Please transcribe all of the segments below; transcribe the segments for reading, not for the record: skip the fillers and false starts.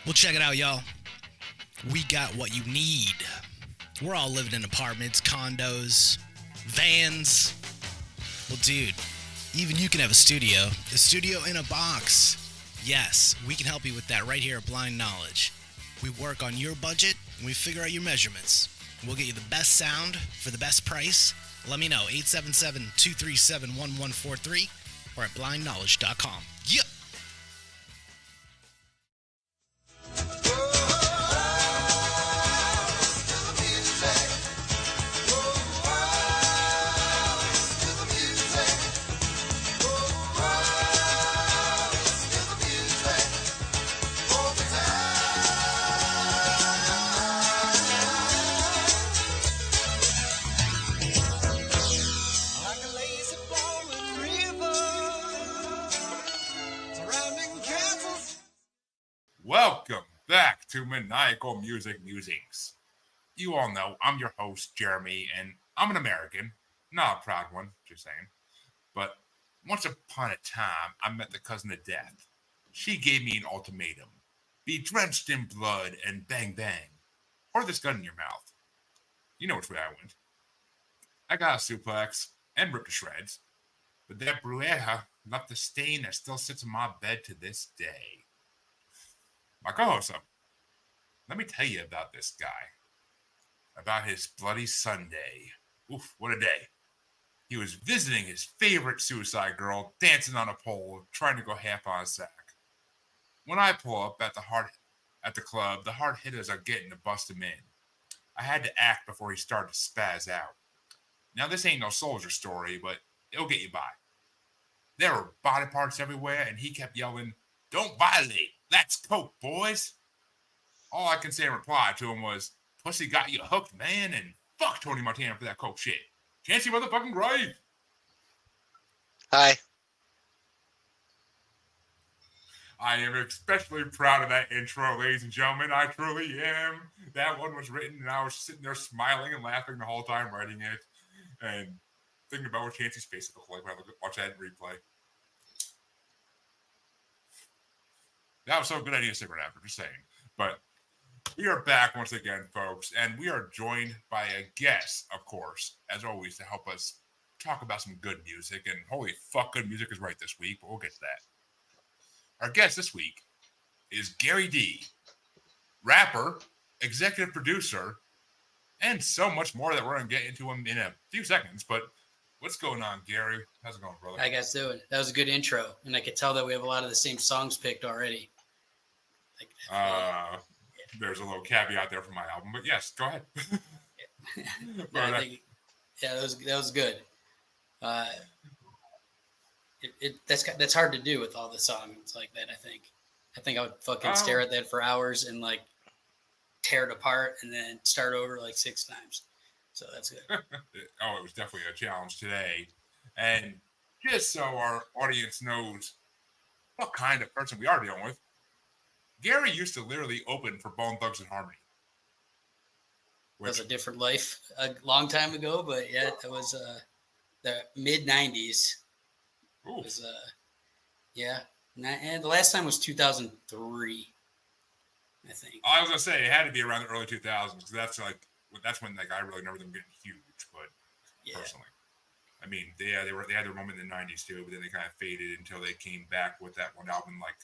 Well, check it out, y'all. We got what you need. We're all living in apartments, condos, vans. Well, dude, even you can have a studio in a box. Yes, we can help you with that right here at Blind Knowledge. We work on your budget and we figure out your measurements. We'll get you the best sound for the best price. Let me know, 877-237-1143 or at blindknowledge.com. Yep. Welcome back to Maniacal Musings. You all know I'm your host, Jeremy, and I'm an American. Not a proud one, just saying. But once upon a time, I met the cousin of death. She gave me an ultimatum. Be drenched in blood and bang bang. Or this gun in your mouth. You know which way I went. I got a suplex and ripped to shreds. But that brujeja left a stain that still sits in my bed to this day. My co-host, let me tell you about this guy. About his bloody Sunday. Oof, what a day. He was visiting his favorite suicide girl, dancing on a pole, trying to go half on a sack. When I pull up at the club, the hard hitters are getting to bust him in. I had to act before he started to spaz out. Now, this ain't no soldier story, but it'll get you by. There were body parts everywhere, and he kept yelling, "Don't violate! That's coke, boys!" All I can say in reply to him was, "Pussy got you hooked, man, and fuck Tony Montana for that coke shit. Chancy motherfucking grave." Hi. I am especially proud of that intro, ladies and gentlemen. I truly am. That one was written, and I was sitting there smiling and laughing the whole time writing it, and thinking about what Chancy's face would look like when I watch that replay. That was so good I need to stick around after, just saying. But we are back once again, folks, and we are joined by a guest, of course, as always, to help us talk about some good music. And holy fuck, good music is right this week, but we'll get to that. Our guest this week is Gary D, rapper, executive producer, and so much more that we're going to get into him in a few seconds. But what's going on, Gary? How's it going, brother? How you guys doing? That was a good intro, and I could tell that we have a lot of the same songs picked already. There's a little caveat there for my album, but yes, go ahead. That was good. That's hard to do with all the songs like that. I think I would fucking stare at that for hours and like tear it apart and then start over like 6 times. So that's good. It was definitely a challenge today. And just so our audience knows what kind of person we are dealing with, Gary used to literally open for Bone Thugs and Harmony. It was a different life a long time ago, but yeah, it was the mid-90s. Ooh. It was, and the last time was 2003, I think. I was going to say, it had to be around the early 2000s, because that's when I really remember them getting huge, but personally. I mean, they had their moment in the 90s too, but then they kind of faded until they came back with that one album like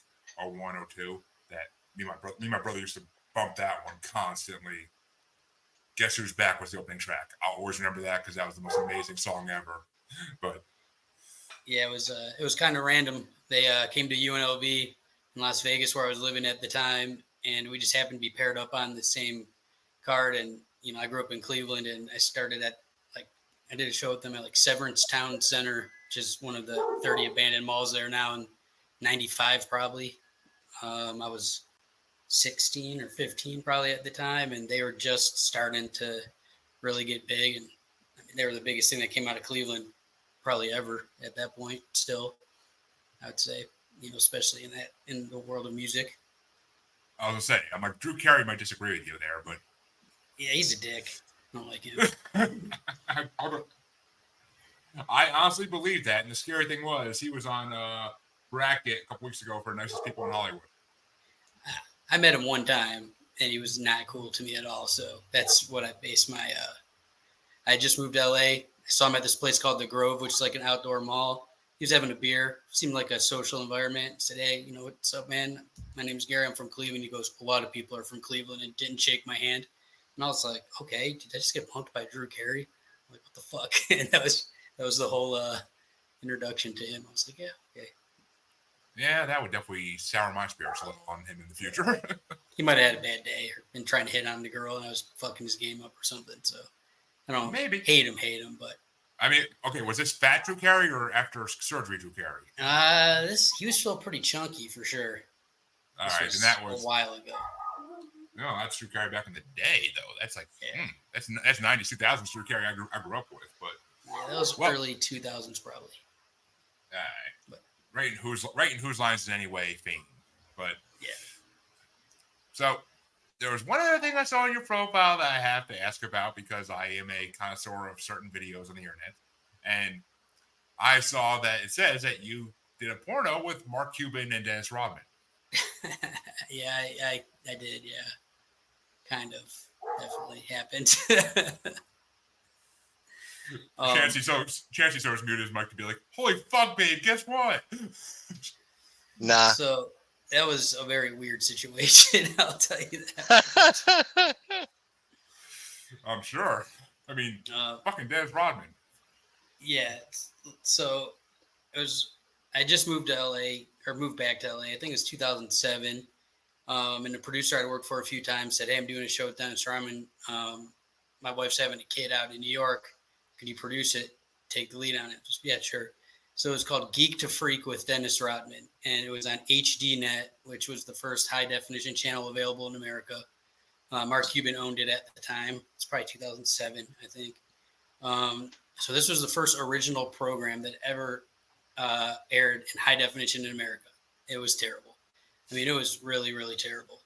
01, 02. That me and my brother used to bump that one constantly. Guess Who's Back was the opening track. I'll always remember that because that was the most amazing song ever. But yeah, it was kind of random. They came to UNLV in Las Vegas where I was living at the time, and we just happened to be paired up on the same card. And I grew up in Cleveland, and I started at I did a show with them at Severance Town Center, which is one of the 30 abandoned malls there now, in 95 probably. I was 16 or 15 probably at the time, and they were just starting to really get big. And I mean, they were the biggest thing that came out of Cleveland probably ever at that point still, I would say, especially in the world of music. I was going to say, I'm like, Drew Carey might disagree with you there, but yeah, he's a dick. I don't like him. I honestly believe that, and the scary thing was he was on Bracket a couple weeks ago for Nicest People in Hollywood. I met him one time, and he was not cool to me at all. So that's what I based my. I just moved to LA. I saw him at this place called The Grove, which is like an outdoor mall. He was having a beer. Seemed like a social environment. I said, "Hey, what's up, man? My name's Gary. I'm from Cleveland." He goes, "A lot of people are from Cleveland," and didn't shake my hand. And I was like, "Okay, did I just get punked by Drew Carey?" I'm like, what the fuck? And that was the whole introduction to him. I was like, "Yeah, okay." Yeah, that would definitely sour my spirits a little on him in the future. He might have had a bad day or been trying to hit on the girl, and I was fucking his game up or something. So I don't hate him, but. I mean, okay, was this fat Drew Carey or after surgery Drew Carey? He was still pretty chunky for sure. All right, and that was a while ago. No, that's Drew Carey back in the day, though. That's like that's 90s, 2000s Drew Carey I grew up with, but that was early 2000s probably. All right, but right in whose lines is anyway fame, but yeah. So there was one other thing I saw in your profile that I have to ask about because I am a connoisseur of certain videos on the internet. And I saw that it says that you did a porno with Mark Cuban and Dennis Rodman. Yeah, I did, yeah. Kind of. Definitely happened. Chancy so was muted his mic to be like, holy fuck, babe, guess what? Nah. So that was a very weird situation, I'll tell you that. I'm sure. I mean, fucking Dennis Rodman. Yeah. So I just moved to LA, or moved back to LA. I think it was 2007. And the producer I'd worked for a few times said, "Hey, I'm doing a show with Dennis Rodman. My wife's having a kid out in New York. Could you produce it? Take the lead on it?" Just, yeah, sure. So it was called Geek to Freak with Dennis Rodman, and it was on HDNet, which was the first high-definition channel available in America. Mark Cuban owned it at the time. It's probably 2007, I think. So this was the first original program that ever aired in high definition in America. It was terrible. I mean, it was really, really terrible.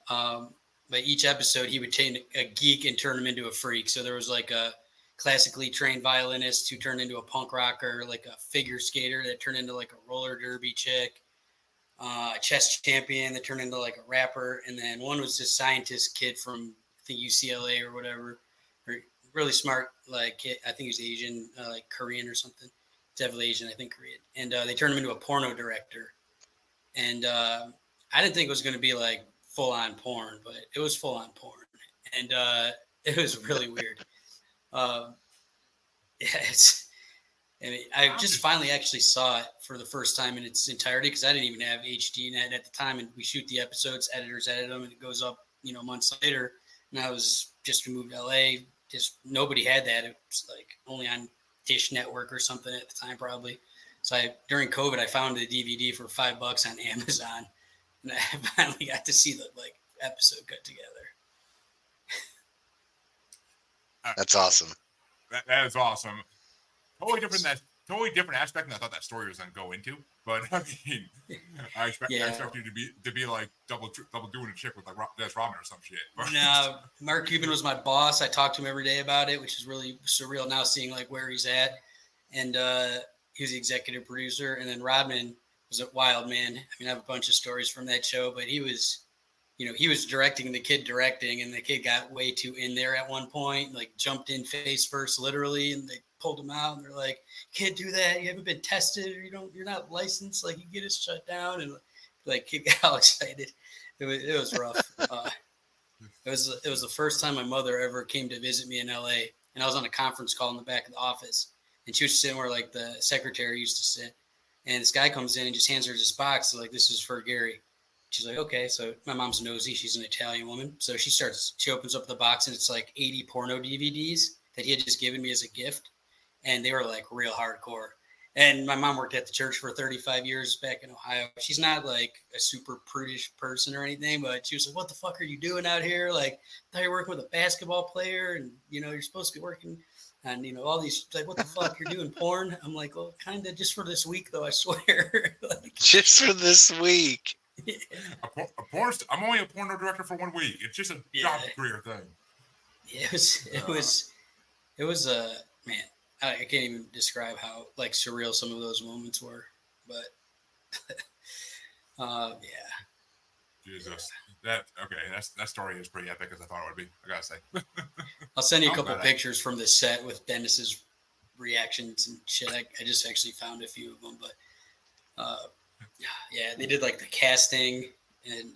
But each episode, he would take a geek and turn him into a freak. So there was like a classically trained violinist who turned into a punk rocker, like a figure skater that turned into like a roller derby chick, a chess champion that turned into like a rapper. And then one was this scientist kid from, I think, UCLA or whatever, or really smart, like, I think he was Asian, like Korean or something. Definitely Asian, I think Korean. And they turned him into a porno director. And I didn't think it was going to be like full on porn, but it was full on porn. And it was really weird. I just finally actually saw it for the first time in its entirety because I didn't even have HDNet at the time, and we shoot the episodes, editors edit them, and it goes up, months later. And I was just moved to LA, just nobody had that. It was like only on Dish Network or something at the time, probably. So during COVID, I found a DVD for $5 on Amazon, and I finally got to see the episode cut together. That's awesome. That is awesome. Totally different aspect than I thought that story was going to go into. But I mean, I expect you to be like double doing a chick with like Dennis Rodman or some shit. But no, Mark Cuban was my boss. I talked to him every day about it, which is really surreal now seeing like where he's at. And he was the executive producer. And then Rodman was a wild man. I mean, I have a bunch of stories from that show, but he was directing the kid directing, and the kid got way too in there at one point, like jumped in face first, literally, and they pulled him out, and they're like, "Can't do that. You haven't been tested, or you're not licensed. Like, you get it shut down." And like, kid got all excited. It was rough. It was the first time my mother ever came to visit me in LA, and I was on a conference call in the back of the office, and she was sitting where like the secretary used to sit, and this guy comes in and just hands her this box, like, "This is for Gary." She's like, "Okay." So my mom's nosy. She's an Italian woman. So she opens up the box, and it's like 80 porno DVDs that he had just given me as a gift. And they were like real hardcore. And my mom worked at the church for 35 years back in Ohio. She's not like a super prudish person or anything, but she was like, "What the fuck are you doing out here? Like, I thought you were working with a basketball player, and, you're supposed to be working on, all these, like, what the fuck, you're doing porn?" I'm like, "Well, kind of just for this week, though, I swear." Like, just for this week. Yeah. I'm only a porno director for 1 week. It's just a job career thing. Yeah, it was man, I can't even describe how like surreal some of those moments were, but yeah. Jesus. That story is pretty epic as I thought it would be. I gotta say. I'll send you a couple pictures from the set with Dennis's reactions and shit. I just actually found a few of them, but yeah, they did like the casting, and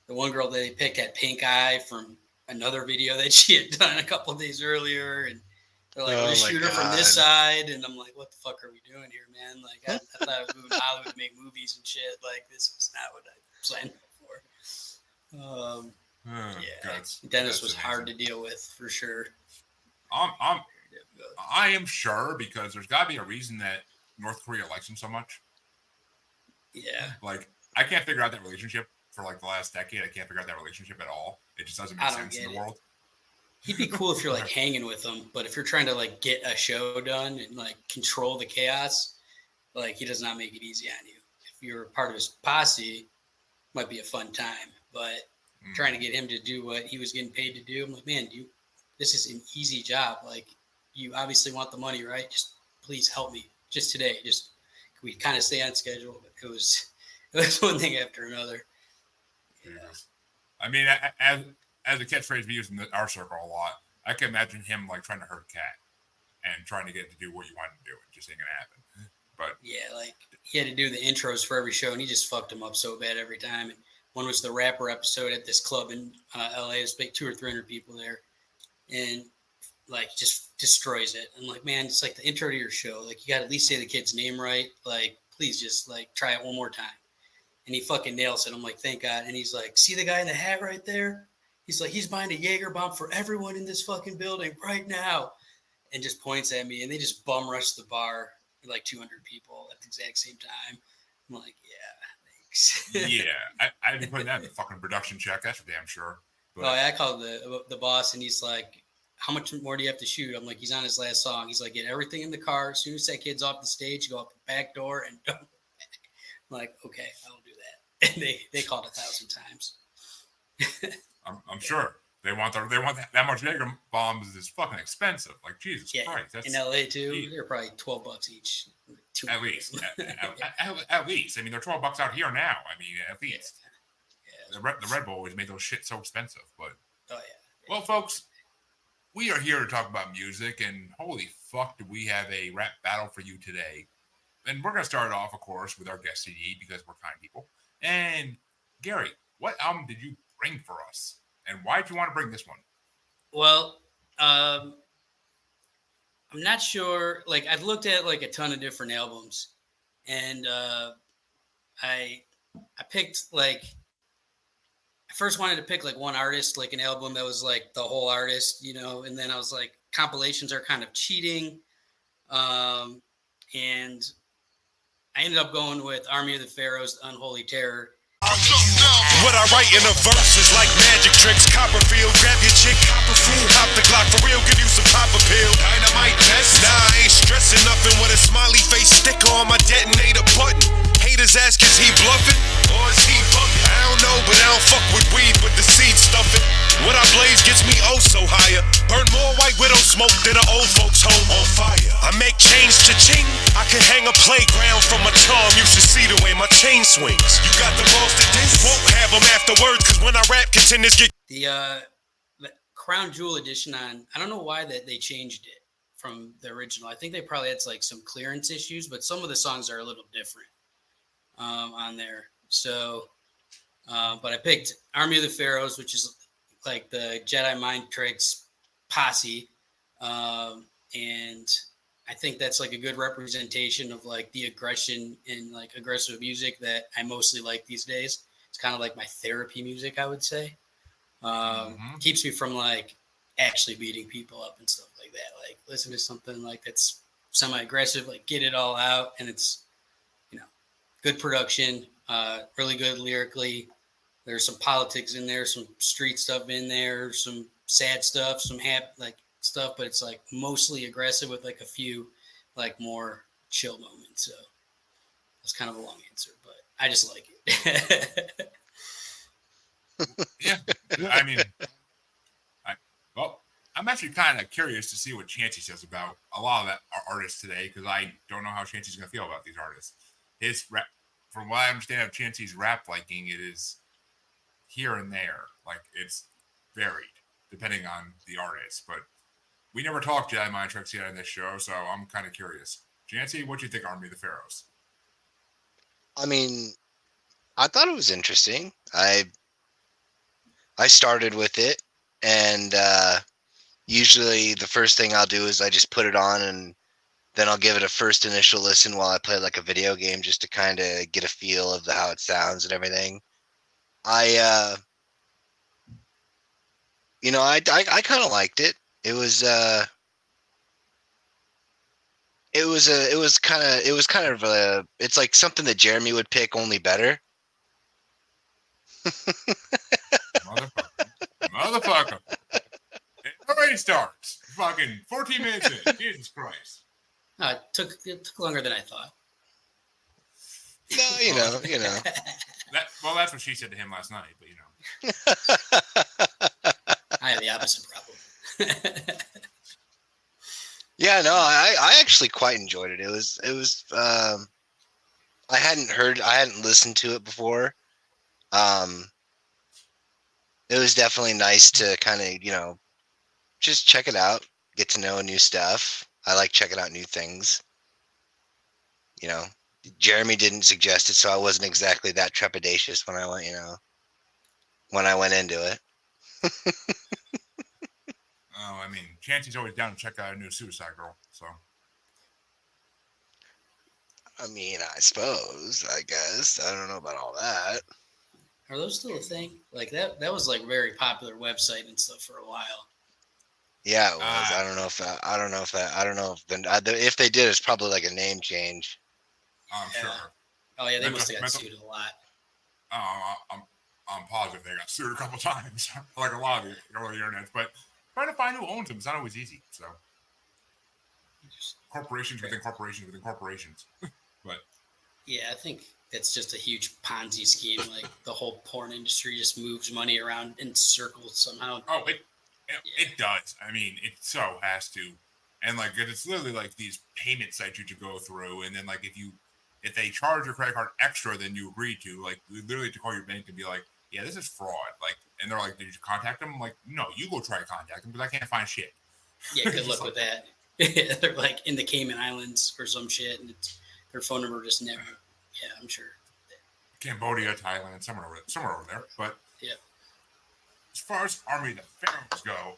the one girl they picked had pink eye from another video that she had done a couple of days earlier, and they're like, "We'll shoot her from this side," and I'm like, "What the fuck are we doing here, man?" Like, I thought I was moving to Hollywood to make movies and shit. Like, this was not what I signed up for. Dennis was hard to deal with for sure. I am sure, because there's got to be a reason that North Korea likes him so much. Yeah. Like, I can't figure out that relationship for like the last decade. I can't figure out that relationship at all. It just doesn't make sense in the world. He'd be cool if you're like hanging with him, but if you're trying to like get a show done and like control the chaos, like he does not make it easy on you. If you're part of his posse, it might be a fun time, but trying to get him to do what he was getting paid to do, I'm like, man, this is an easy job. Like, you obviously want the money, right? Just please help me. Just today, we kind of stay on schedule. It was one thing after another. Yeah. I mean, as a catchphrase we use in our circle a lot, I can imagine him like trying to hurt a cat and trying to get it to do what you want it to do. It just ain't gonna happen. But yeah, like he had to do the intros for every show, and he just fucked them up so bad every time. And one was the rapper episode at this club in LA. There's like 200 or 300 people there, and like just destroys it. I'm like, man, it's like the intro to your show. Like, you got to at least say the kid's name right. Like, please just like try it one more time. And he fucking nails it. I'm like, thank God. And he's like, see the guy in the hat right there? He's like, he's buying a Jaeger bomb for everyone in this fucking building right now. And just points at me, and they just bum rush the bar with like 200 people at the exact same time. I'm like, yeah, thanks. Yeah, I'd be putting that in the fucking production check. That's for damn sure. But... I called the boss, and he's like, how much more do you have to shoot? I'm like, he's on his last song. He's like, get everything in the car. As soon as that kid's off the stage, go out the back door and don't go back. I'm like, okay, I will do that. And they called 1,000 times. I'm sure they want that much Jaeger bombs is fucking expensive. Like, Jesus Christ. That's, in LA too, they're probably $12 each. At least. At least. I mean, they're $12 out here now. I mean, at least. Yeah. The Red Bull always made those shit so expensive. But well, folks, we are here to talk about music, and holy fuck, do we have a rap battle for you today. And we're going to start off, of course, with our guest CD, because we're kind people. And Gary, what album did you bring for us? And why did you want to bring this one? Well, I'm not sure. Like, I've looked at like a ton of different albums, and I picked like, I first wanted to pick like one artist, like an album that was like the whole artist, you know, and then I was like, compilations are kind of cheating. And I ended up going with Army of the Pharaoh's Unholy Terror. What I write in a verse is like magic tricks. Copperfield, grab your chick. Copperfield, hop the Glock for real, give you some popper pill. Dynamite vest. Nah, I ain't stressing nothing with a smiley face sticker on my detonator button. Haters ask, is he bluffing or is he bugging? I don't know, but I don't fuck with weed with the seed stuffing. What I blaze gets me oh so higher. Burn more white widow smoke than an old folks home on fire. I make change to ching. I can hang a playground from a charm. You should see the way my chain swings. You got the balls to diss? Won't have them afterwards, cause when I rap, contenders get the Crown Jewel edition on. I don't know why that they changed it from the original. I think they probably had like some clearance issues, but some of the songs are a little different on there. So, but I picked Army of the Pharaohs, which is like the Jedi mind tricks posse, and I think that's like a good representation of like the aggression and like aggressive music that I mostly like these days. It's kind of like my therapy music, I would say. Keeps me from like actually beating people up and stuff like that. Like, listen to something like that's semi-aggressive, like get it all out, and it's, you know, good production, really good lyrically. There's some politics in there, some street stuff in there, some sad stuff, some like stuff, but it's like mostly aggressive with like a few like more chill moments. So that's kind of a long answer, but I just like it. Yeah, I mean, I'm actually kind of curious to see what Chancy says about a lot of that artists today, because I don't know how Chancy's going to feel about these artists. His rap, from what I understand of Chancy's rap liking, it is here and there. Like, it's varied depending on the artist. But we never talked Jedi Mind Tricks yet on this show, so I'm kind of curious. Chancy, what do you think Army of the Pharaohs? I mean, I thought it was interesting. I started with it, and usually the first thing I'll do is I just put it on, and then I'll give it a first initial listen while I play like a video game, just to kind of get a feel of how it sounds and everything. I kind of liked it. It was it's like something that Jeremy would pick, only better. Motherfucker. It already starts. Fucking 14 minutes in. Jesus Christ. It took longer than I thought. No, you know. That's what she said to him last night, but you know. I have the opposite problem. Yeah, no, I actually quite enjoyed it. It was I hadn't listened to it before. It was definitely nice to kind of, just check it out, get to know new stuff. I like checking out new things. Jeremy didn't suggest it, so I wasn't exactly that trepidatious when I went into it. Oh, I mean, Chancy's always down to check out a new Suicide Girl, so. I mean, I guess. I don't know about all that. Are those still a thing? Like that was like a very popular website and stuff for a while. Yeah, it was. I don't know if they did, it's probably like a name change. I'm sure. Oh yeah, they must have got sued a lot. I'm positive they got sued a couple times, like a lot of the early internet. But trying to find who owns them is not always easy. So corporations within corporations within corporations. But yeah, I think it's just a huge Ponzi scheme. Like the whole porn industry just moves money around in circles somehow. Oh, it does. I mean, it so has to. And like it's literally like these payment sites you go through, and then like if they charge your credit card extra than you agreed to, like literally to call your bank and be like, yeah, this is fraud. Like, and they're like, did you contact them? I'm like, no, you go try to contact them because I can't find shit. Yeah, good luck with that. They're like in the Cayman Islands or some shit, and their phone number just never. Yeah, I'm sure. Cambodia, Thailand, somewhere over there. But yeah, as far as Army of the Pharaohs go,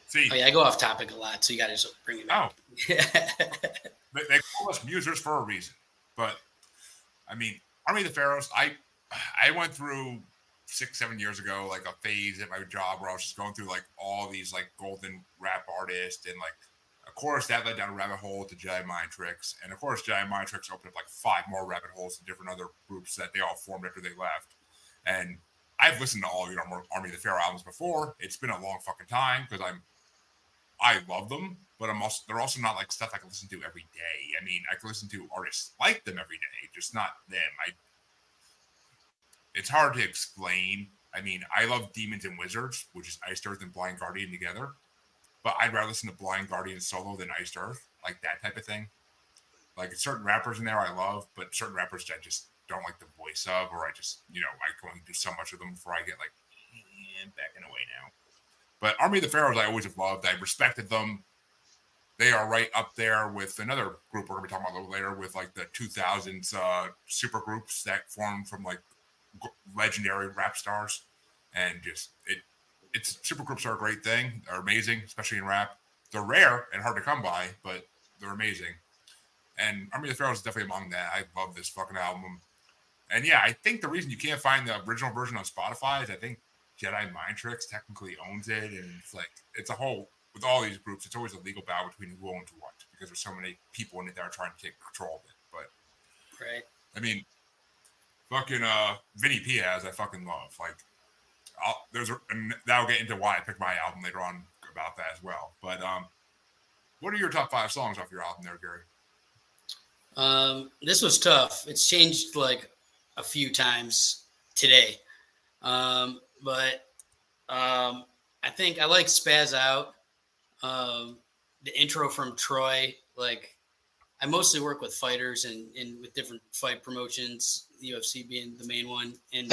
see. Oh yeah, I go off topic a lot, so you got to just bring it up. They call us musers for a reason. But I mean, Army of the Pharaohs, I went through 6-7 years ago, like a phase at my job where I was just going through like all these like golden rap artists, and like of course that led down a rabbit hole to Jedi Mind Tricks, and of course Jedi Mind Tricks opened up like 5 more rabbit holes to different other groups that they all formed after they left. And I've listened to all your Army of the Pharaoh albums before. It's been a long fucking time because I love them, but they're also not like stuff I can listen to every day. I mean, I can listen to artists like them every day, just not them. It's hard to explain. I mean, I love Demons and Wizards, which is Iced Earth and Blind Guardian together, but I'd rather listen to Blind Guardian solo than Iced Earth, like that type of thing. Like certain rappers in there I love, but certain rappers I just don't like the voice of, or I just, I going through so much of them before I get like backing away now. But Army of the Pharaohs I always have loved. I respected them. They are right up there with another group we're going to be talking about a little later, with like the 2000s super groups that formed from like legendary rap stars. And just it's super groups are a great thing. They're amazing, especially in rap. They're rare and hard to come by, but they're amazing. And Army of the Pharaohs is definitely among that. I love this fucking album. And yeah, I think the reason you can't find the original version on Spotify is I think Jedi Mind Tricks technically owns it, and it's a whole, with all these groups, it's always a legal battle between who owns what, because there's so many people in it that are trying to take control of it. But right, I mean, fucking Vinny Piaz, I fucking love. Like, and that'll get into why I picked my album later on about that as well. But what are your top 5 songs off your album there, Gary? This was tough. It's changed like a few times today. But I think I like Spaz Out. The intro from Troy, like I mostly work with fighters and with different fight promotions, the UFC being the main one. And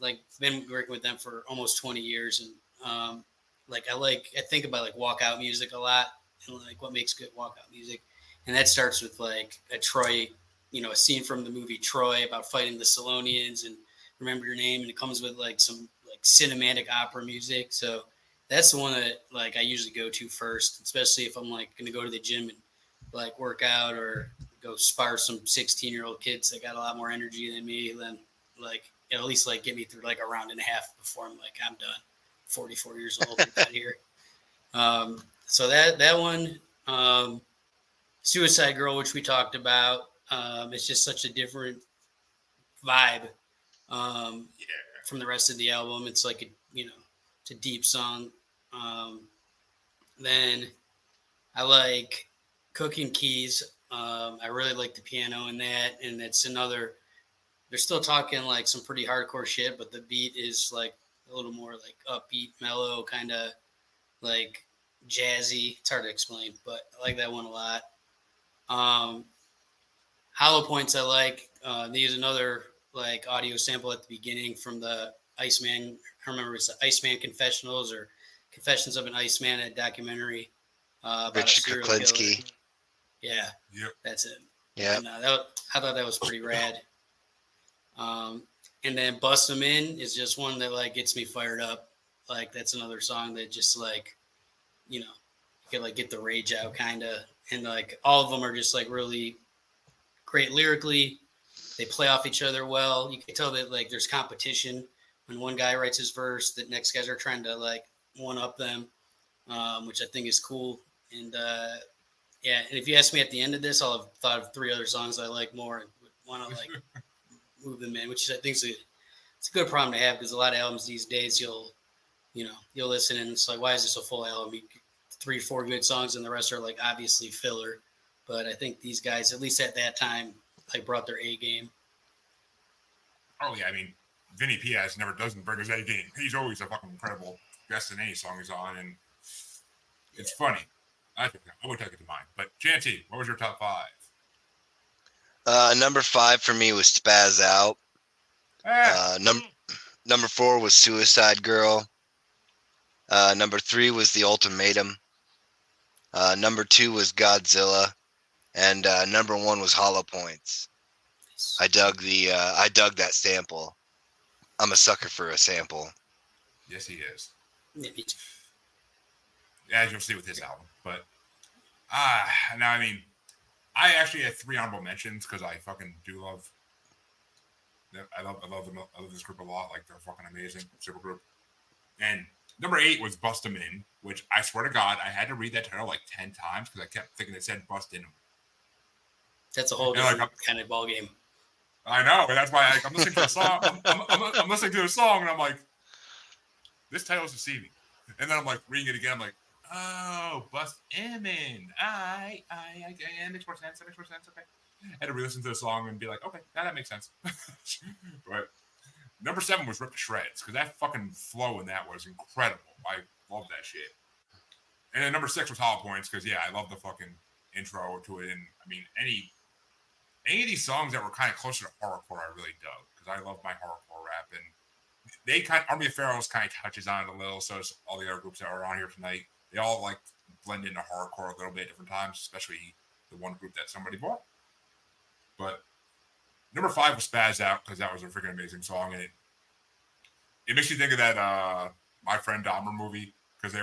like been working with them for almost 20 years, and I think about like walkout music a lot, and like what makes good walkout music, and that starts with like a Troy, a scene from the movie Troy about fighting the Salonians and Remember Your Name, and it comes with like some like cinematic opera music. So that's the one that like I usually go to first, especially if I'm like going to go to the gym and like work out or go spar some 16-year-old kids that got a lot more energy than me. Then like at least like get me through like a round and a half before I'm like, I'm done. 44 years old, I'm out here. So that one, Suicide Girl, which we talked about, it's just such a different vibe from the rest of the album. It's like it's a deep song. Then I like Cooking Keys. I really like the piano in that, and it's another. They're still talking like some pretty hardcore shit, but the beat is like a little more like upbeat, mellow, kind of like jazzy. It's hard to explain, but I like that one a lot. Hollow Points I like. They use another like audio sample at the beginning from the Iceman. I remember it's the Iceman Confessionals or Confessions of an Iceman, a documentary about Richard a serial Kuklinski. killer. Yeah, Yep. that's it. Yeah. And, I thought that was pretty rad. And then Bust 'Em In is just one that like gets me fired up. Like that's another song that just like, you can like get the rage out kind of. And like all of them are just like really great lyrically. They play off each other well. You can tell that like there's competition when one guy writes his verse, that next guys are trying to like one up them, which I think is cool. And and if you ask me at the end of this, I'll have thought of 3 other songs I like more and would want to like move them in, which I think it's a good problem to have because a lot of albums these days you'll listen and it's like, why is this a full album? 3, 4 good songs and the rest are like obviously filler. But I think these guys, at least at that time, like brought their A game. Oh yeah, I mean, Vinny Piaz never doesn't bring his A game. He's always a fucking incredible guest in any song he's on, and it's funny. I would take it to mine. But Chancy, what was your top 5? Number 5 for me was Spaz Out. Number 4 was Suicide Girl. Number 3 was The Ultimatum. Number 2 was Godzilla. And number 1 was Hollow Points. I dug that sample. I'm a sucker for a sample. Yes, he is. Yeah, me too. As you'll see with this album. But now I mean, I actually had 3 honorable mentions because I fucking do love them. I love this group a lot. Like they're fucking amazing, super group. And number 8 was Bust 'Em In, which I swear to God I had to read that title like 10 times because I kept thinking it said Bust In 'Em. That's a whole different kind of ball game. I know, and that's why I'm listening to the song. I'm listening to the song, and I'm like, this title's deceiving. And then I'm like reading it again. I'm like, oh, Bust 'Em In. I it makes more sense. That makes more sense. Okay. I had to re-listen to the song and be like, okay, now that makes sense. But number 7 was Rip to Shreds because that fucking flow in that was incredible. I love that shit. And then number 6 was Hollow Points because I love the fucking intro to it. And I mean, any of these songs that were kind of closer to horrorcore, I really dug because I love my horrorcore rap, and they Army of Pharaohs kind of touches on it a little. So it's all the other groups that are on here tonight. They all like blend into horrorcore a little bit at different times, especially the one group that somebody bought. But number 5 was Spaz Out because that was a freaking amazing song, and it makes you think of that My Friend Dahmer movie because they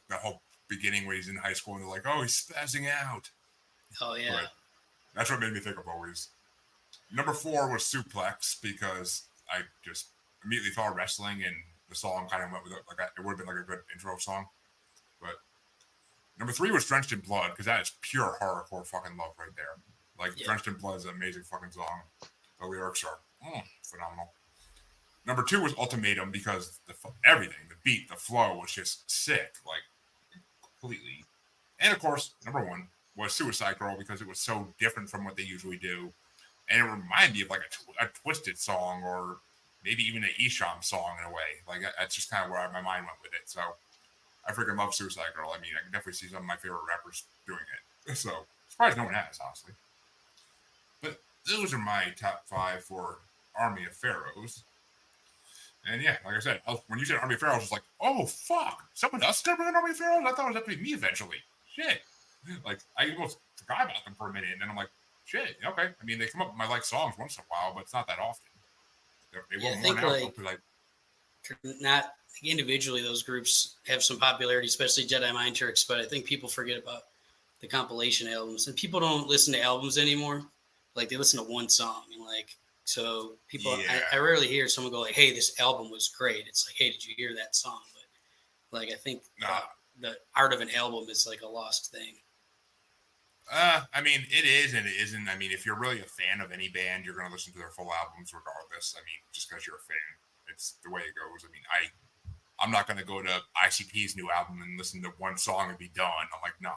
the whole beginning where he's in high school and they're like, oh, he's spazzing out. Oh yeah. But that's what made me think of always. Number 4 was Suplex because I just immediately thought of wrestling and the song kind of went with it. It would have been like a good intro song. But number 3 was Drenched in Blood because that is pure horrorcore fucking love right there. Drenched in Blood is an amazing fucking song. The lyrics are phenomenal. Number 2 was Ultimatum because everything, the beat, the flow was just sick, like completely. And of course, number 1 was Suicide Girl because it was so different from what they usually do. And it reminded me of like a Twisted song or maybe even an Esham song in a way. Like that's just kind of where my mind went with it. So I freaking love Suicide Girl. I mean, I can definitely see some of my favorite rappers doing it. So surprised no one has, honestly. But those are my top 5 for Army of Pharaohs. And yeah, like I said, when you said Army of Pharaoh, I was just like, oh fuck, someone else is gonna bring an Army of Pharaoh? I thought it was up to be me eventually. Shit. Like I almost forgot about them for a minute, and then I'm like, shit, okay. I mean, they come up with my like songs once in a while, but it's not that often. They won't run out like not individually. Those groups have some popularity, especially Jedi Mind Tricks. But I think people forget about the compilation albums, and people don't listen to albums anymore. Like they listen to one song, and like so people. Yeah. I rarely hear someone go like, "Hey, this album was great." It's like, "Hey, did you hear that song?" But like I think the art of an album is like a lost thing. I mean, it is and it isn't. I mean, if you're really a fan of any band, you're going to listen to their full albums regardless. I mean, just because you're a fan, it's the way it goes. I mean, I'm not going to go to ICP's new album and listen to one song and be done. I'm like, no,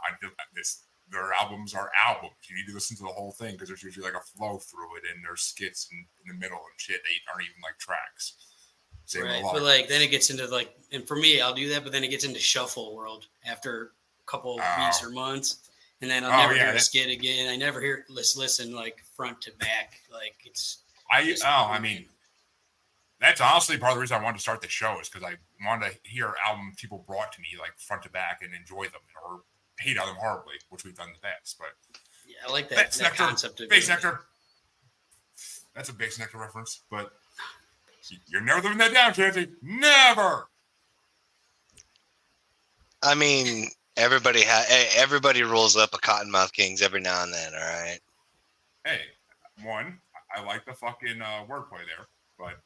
their albums are albums. You need to listen to the whole thing because there's usually like a flow through it, and there's skits in the middle and shit. They aren't even like tracks. Right, but like then it gets into like, and for me, I'll do that, but then it gets into shuffle world after a couple weeks or months. And then I'll never hear a skit again. I never hear listen like front to back. Like it's. I mean, that's honestly part of the reason I wanted to start the show is because I wanted to hear albums people brought to me like front to back and enjoy them or hate on them horribly, which we've done in the past. But yeah, I like that concept of Bass Nectar. That's a Bass Nectar reference, but you're never living that down, Chancy. Never. I mean. Everybody rolls up a Cottonmouth Kings every now and then, all right? Hey, I like the fucking wordplay there, but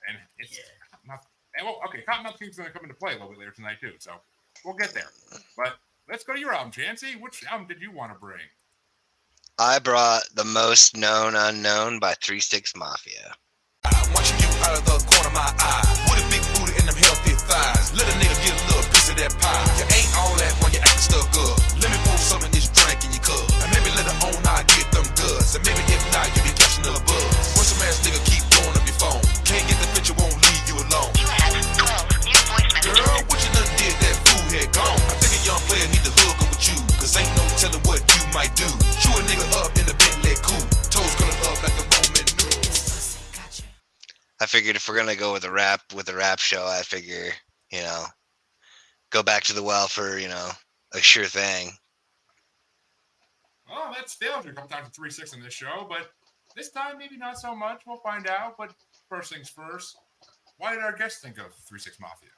and it's not. Well, okay, Cottonmouth Kings is going to come into play a little bit later tonight too, so we'll get there. But let's go to your album, Chancy. Which album did you want to bring? I brought The Most Known Unknown by 3 6 Mafia. Watching you out of the corner of my eye, with a big booty and them healthy thighs. Let a nigga get a little piece of that pie. You ain't all that when you acting stuck up. Let me pour some of this drink in your cup, and maybe later on I get them goods, and maybe if not you be catching a buzz. When some ass nigga keep blowing up your phone, can't get the picture, won't leave you alone. You have called new voice message. Girl, what you done did that fool head gone? I think a young player need to hook up with you, cause ain't no telling what you might do. Chew a nigga up in the Bentley coupe, toes curling up like the Roman numerals. I figured if we're gonna go with a rap show, I figure, go back to the well for, a sure thing. Well, that's failed a couple times to 3-6 in this show, but this time maybe not so much. We'll find out. But first things first, why did our guests think of 3 6 Mafia?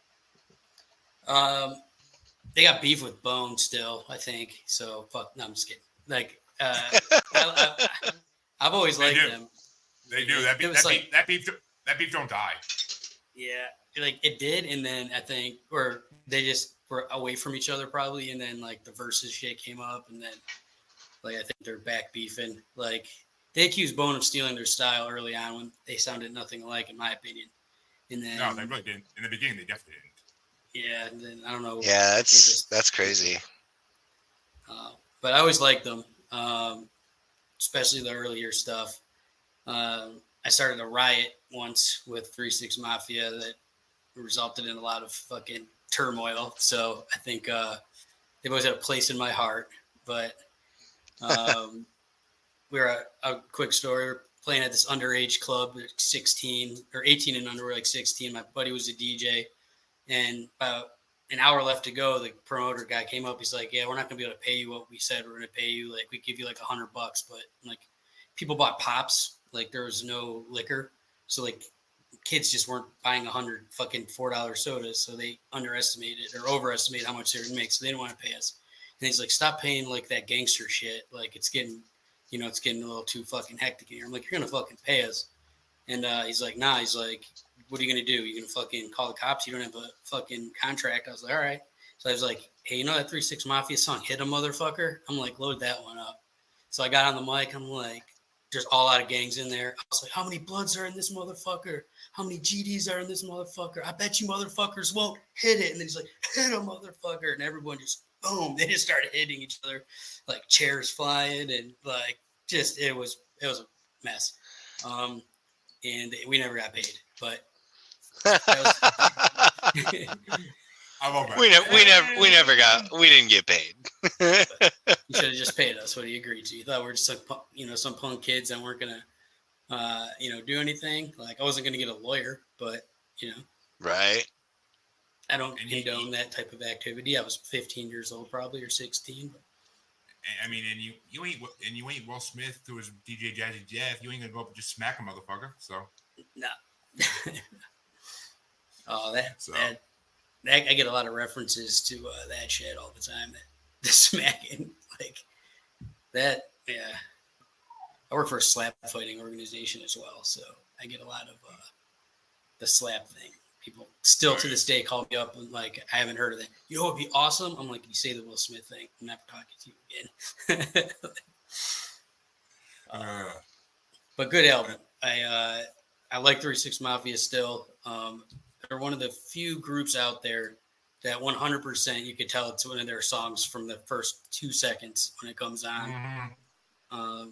They got beef with Bone still, I think. So fuck. No, I'm just kidding. Like, I've always liked them. They do. That beef don't die. Yeah, like it did, and then I think, or they just were away from each other probably, and then like the versus shit came up, and then like I think they're back beefing. Like they accused Bone of stealing their style early on when they sounded nothing alike, in my opinion. And then no, they really didn't. In the beginning, they definitely didn't. Yeah, and then I don't know. Yeah, that's crazy. But I always liked them, especially the earlier stuff. I started a riot once with 3 6 Mafia that resulted in a lot of fucking turmoil. So I think they've always had a place in my heart. But we're a quick story. We're playing at this underage club, 16 or 18 and under, we're like 16. My buddy was a DJ, and about an hour left to go, the promoter guy came up. He's like, "Yeah, we're not gonna be able to pay you what we said we're gonna pay you. Like, we give you like $100, but like people bought pops. Like there was no liquor, so like kids just weren't buying 100 fucking $4 sodas, so they underestimated or overestimated how much they would make, so they didn't want to pay us." And he's like, "Stop paying like that gangster shit. Like it's getting a little too fucking hectic in here." I'm like, "You're gonna fucking pay us." And he's like, "Nah." He's like, "What are you gonna do? You gonna fucking call the cops? You don't have a fucking contract." I was like, "All right." So I was like, "Hey, you know that 3 6 Mafia song, Hit 'Em Motherfucker?" I'm like, "Load that one up." So I got on the mic. I'm like, there's all out of gangs in there. I was like, "How many Bloods are in this motherfucker? How many GDs are in this motherfucker? I bet you motherfuckers won't hit it." And then he's like, "Hit a motherfucker." And everyone just, boom, they just started hitting each other, like chairs flying, and like just it was a mess. And we never got paid, but we didn't get paid. You should have just paid us what he agreed to. You thought we were just like, some punk kids that weren't gonna do anything. Like I wasn't going to get a lawyer, but Right. I don't And condone that type of activity. I was 15 years old, probably, or 16. But I mean, and you ain't Will Smith to his DJ Jazzy Jeff. You ain't gonna go up and just smack a motherfucker. So no. Oh, that So. that I get a lot of references to that shit all the time. The smacking, like that. Yeah, I work for a slap fighting organization as well, so I get a lot of the slap thing. People still to this day call me up and like, I haven't heard of that. You know, it'd be awesome. I'm like, you say the Will Smith thing, I'm never talking to you again. But good album. I like 36 Mafia still. They're one of the few groups out there that 100% you could tell it's one of their songs from the first 2 seconds when it comes on. Mm-hmm.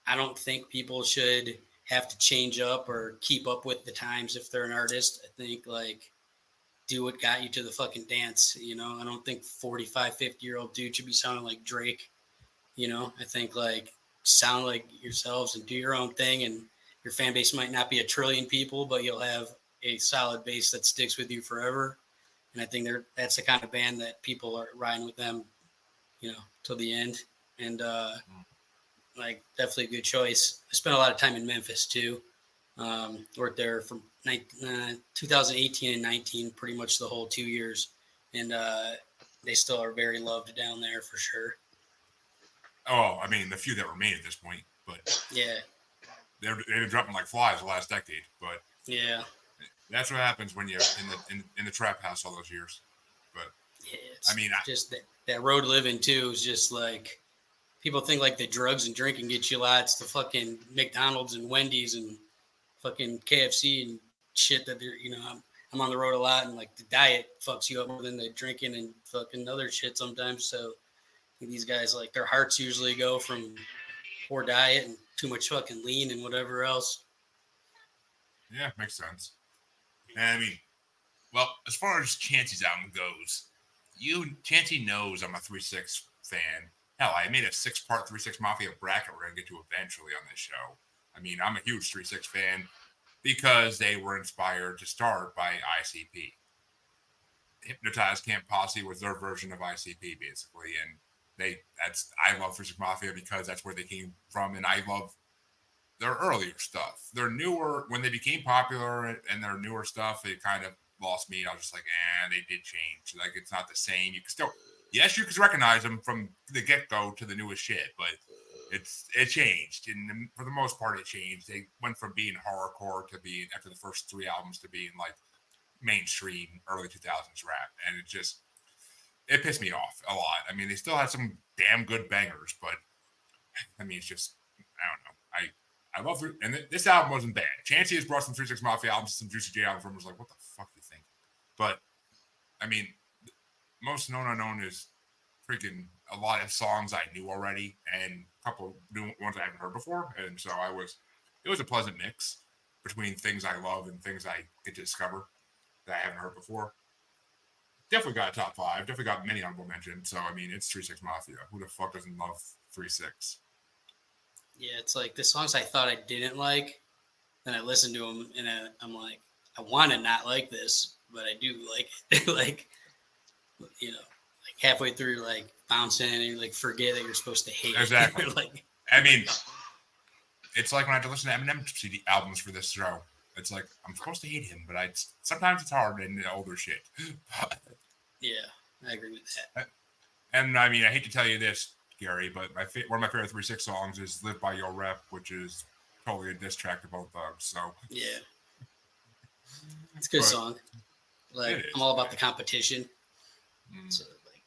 I don't think people should have to change up or keep up with the times if they're an artist. I think like do what got you to the fucking dance. I don't think 45, 50-year-old dude should be sounding like Drake. I think like sound like yourselves and do your own thing, and your fan base might not be a trillion people, but you'll have a solid base that sticks with you forever. And I think that's the kind of band that people are riding with them, till the end. And like definitely a good choice. I spent a lot of time in Memphis too. Worked there from 2018 and 19, pretty much the whole 2 years. And they still are very loved down there for sure. Oh, I mean, the few that remain at this point, but yeah, they've been dropping like flies the last decade. But yeah, that's what happens when you're in the trap house all those years. But yeah, I mean, just that road living too is just like people think like the drugs and drinking get you a lot. It's the fucking McDonald's and Wendy's and fucking KFC and shit that they're, I'm on the road a lot, and like the diet fucks you up more than the drinking and fucking other shit sometimes. So these guys, like their hearts usually go from poor diet and too much fucking lean and whatever else. Yeah, makes sense. And I mean, well, as far as Chancy's album goes, Chancy knows I'm a 3-6 fan. Hell, I made a 6-part 3-6 Mafia bracket we're going to get to eventually on this show. I mean, I'm a huge 3-6 fan because they were inspired to start by ICP. Hypnotized Camp Posse was their version of ICP, basically. And I love 3-6 Mafia because that's where they came from. And I love their earlier stuff. Their newer, when they became popular and their newer stuff, they kind of lost me. I was just like, they did change. Like, it's not the same. You can still, yes, you can recognize them from the get-go to the newest shit, but it changed. And for the most part, it changed. They went from being horrorcore to being, after the first 3 albums, to being like mainstream early 2000s rap. And it pissed me off a lot. I mean, they still had some damn good bangers, but I mean, it's just, I don't know. I love it. And this album wasn't bad. Chancy has brought some 3-6 Mafia albums, some Juicy J albums from. Was like, what the fuck do you think? But I mean, most known unknown is freaking a lot of songs I knew already, and a couple new ones I haven't heard before. And so it was a pleasant mix between things I love and things I get to discover that I haven't heard before. Definitely got a top 5. Definitely got many honorable mentions. So I mean, it's 3-6 Mafia. Who the fuck doesn't love 3-6? Yeah, it's like the songs I thought I didn't like, then I listened to them and I'm like, I want to not like this, but I do like it. Like, like halfway through, like bouncing and you like forget that you're supposed to hate exactly. it. Like, I mean, it's like when I have to listen to Eminem CD albums for this show. It's like I'm supposed to hate him, but sometimes it's hard in the older shit. Yeah, I agree with that. And I mean, I hate to tell you this, Gary, but one of my favorite 3-6 songs is "Live by Your Rep," which is totally a diss track to both thugs. So yeah, it's a good song. Like I'm all about the competition. So like,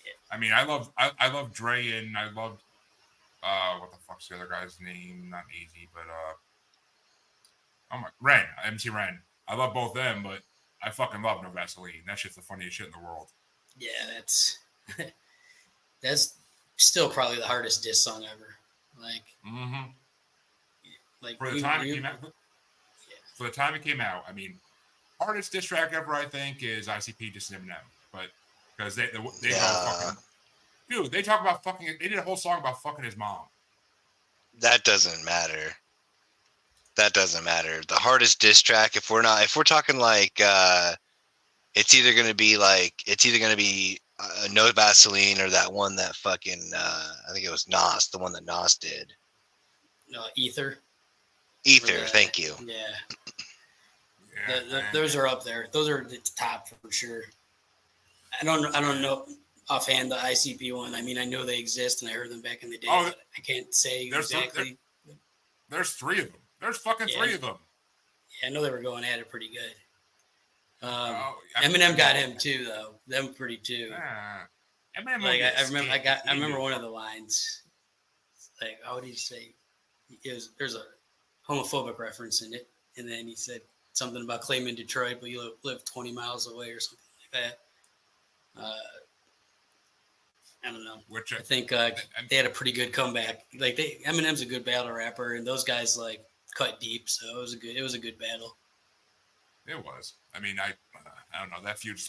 yeah. I mean, I love Dre, and I love what the fuck's the other guy's name? Not Easy, but MC Ren. I love both them, but I fucking love No Vaseline. That shit's the funniest shit in the world. Yeah, that's still probably the hardest diss song ever. Like, like for the time it came out. Yeah. For the time it came out, I mean, hardest diss track ever, I think, is ICP dissing Eminem, but because they fucking, dude, they talk about fucking. They did a whole song about fucking his mom. That doesn't matter. that doesn't matter. The hardest diss track, if we're talking like, it's either gonna be No Vaseline or that one that fucking I think it was Nos, the one that Nos did. Ether. Thank you. Yeah. Yeah, Those are up there. Those are the top for sure. I don't know offhand the ICP one. I mean, I know they exist and I heard them back in the day. But I can't say exactly. There's 3 of them. There's fucking 3 of them. Yeah, I know they were going at it pretty good. Eminem got him too, though. Them pretty too. Eminem. Like I remember one of the lines. Like, how would he say? There's a homophobic reference in it, and then he said something about claiming Detroit, but you live 20 miles away or something like that. I don't know. I think they had a pretty good comeback. Like Eminem's a good battle rapper, and those guys like cut deep, so it was a good battle. It was. I mean, I don't know. That feud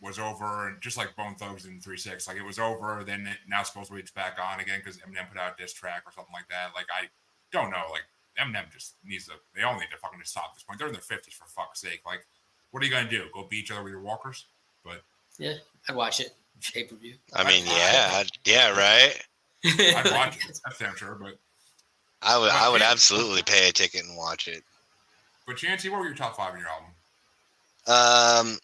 was over, and just like Bone Thugs in 3-6, like it was over. Then now supposedly it's back on again because Eminem put out a diss track or something like that. Like I don't know. Like Eminem just needs to. They all need to fucking just stop at this point. They're in their 50s for fuck's sake. Like, what are you gonna do? Go beat each other with your walkers? But yeah, I'd watch it. Pay-per-view. I mean, yeah, right. I'd watch it. That's damn sure. But I would absolutely pay a ticket and watch it. But Chancy, what were your top 5 in your album?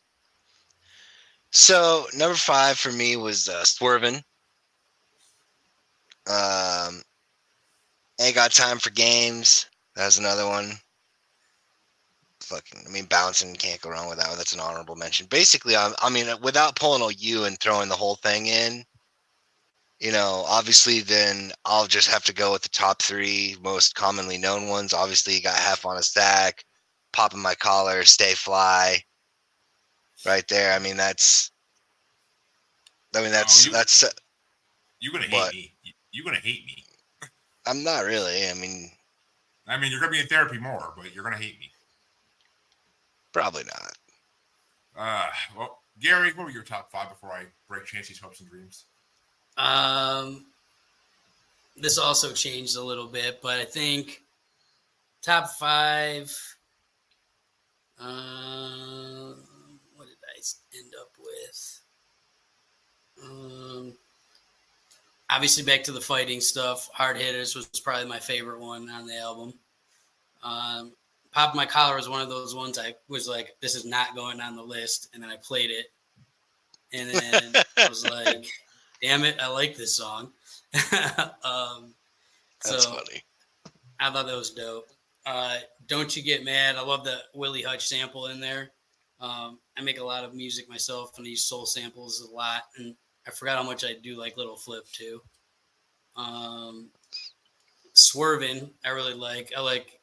So number 5 for me was Swervin'. Ain't Got Time for Games. That's another one. Bouncing, can't go wrong with that one. That's an honorable mention. Basically, without pulling a U and throwing the whole thing in, obviously then I'll just have to go with the top 3 most commonly known ones. Obviously, you got Half on a Stack, Popping My Collar, Stay Fly. Right there. I mean, that's. You're gonna hate me. You're gonna hate me. I'm not really. I mean, you're gonna be in therapy more, but you're gonna hate me. Probably not. Well, Gary, what were your top 5 before I break Chancy's hopes and dreams? This also changed a little bit, but I think top 5. What did I end up with? Obviously, back to the fighting stuff. Hard Hitters was probably my favorite one on the album. Pop My Collar was one of those ones I was like, this is not going on the list. And then I played it. And then I was like, damn it, I like this song. That's funny. I thought that was dope. Don't You Get Mad. I love the Willie Hutch sample in there. I make a lot of music myself and I use soul samples a lot. And I forgot how much I do like Little Flip too. Swervin', I really like. I like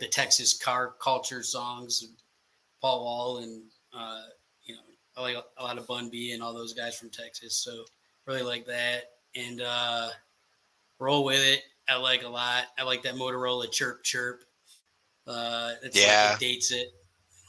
the Texas car culture songs, Paul Wall, and I like a lot of Bun B and all those guys from Texas. So really like that. And Roll With It, I like a lot. I like that Motorola Chirp Chirp. It's like it dates it.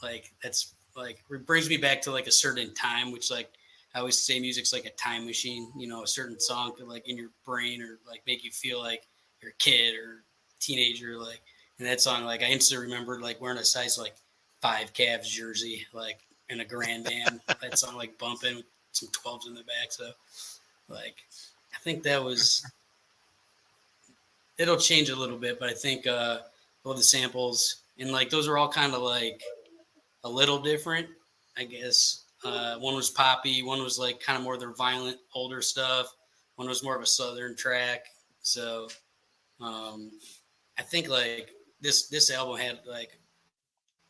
Like that's like it brings me back to like a certain time, which like I always say music's like a time machine. A certain song could like in your brain or like make you feel like you're a kid or teenager, like. And that song, like I instantly remembered like wearing a size like 5 Cavs jersey, like in a Grand Am. That song like bumping with some 12s in the back. So like I think that was it'll change a little bit, but I think all the samples and like those are all kind of like a little different, I guess. One was poppy, one was like kind of more their violent older stuff, one was more of a southern track. So I think like this album had like